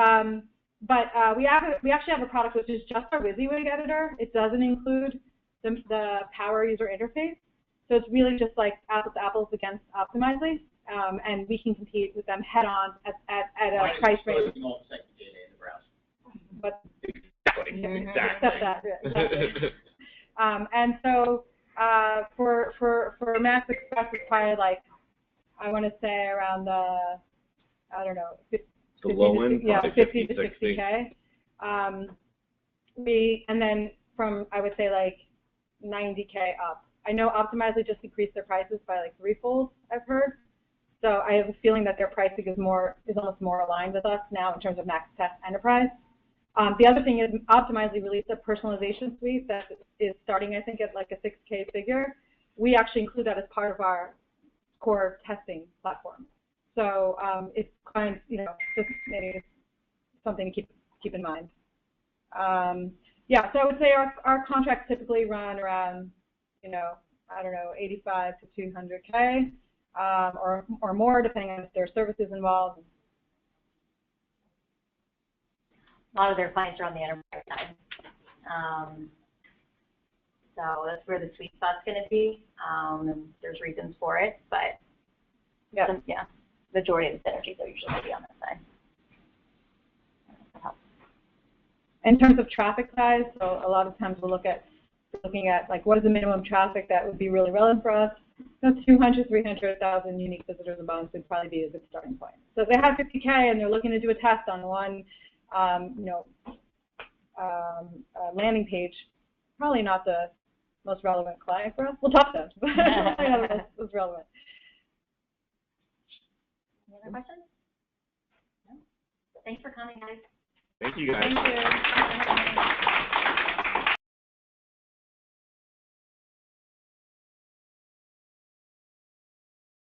we actually have a product which is just our WYSIWYG editor. It doesn't include the Power User Interface. So it's really just like apples to apples against Optimizely, and we can compete with them head on at a price range. But Exactly. except that, yeah, exactly. And so for Max Express, it's probably like I want to say around the 50 low end, yeah, 50 to 60. 60K. And then from I would say like 90K up. I know Optimizely just increased their prices by like threefold, I've heard. So I have a feeling that their pricing is almost more aligned with us now in terms of Max Test Enterprise. The other thing is Optimizely released a personalization suite that is starting, I think, at like a 6K figure. We actually include that as part of our core testing platform. So it's kind of, just maybe something to keep in mind. Yeah, so I would say our contracts typically run around, 85 to 200K or more, depending on if there are services involved. A lot of their clients are on the enterprise side. So that's where the sweet spot's going to be. And there's reasons for it, but majority of the synergies are usually going to be on that side. In terms of traffic size, so a lot of times we're looking at like what is the minimum traffic that would be really relevant for us. So 200, 300,000 unique visitors a month would probably be a good starting point. So if they have 50K and they're looking to do a test on one, landing page, probably not the most relevant client for us. We'll talk to them, but probably not the most relevant. Any other questions? No? Thanks for coming, guys. Thank you, guys. Thank you.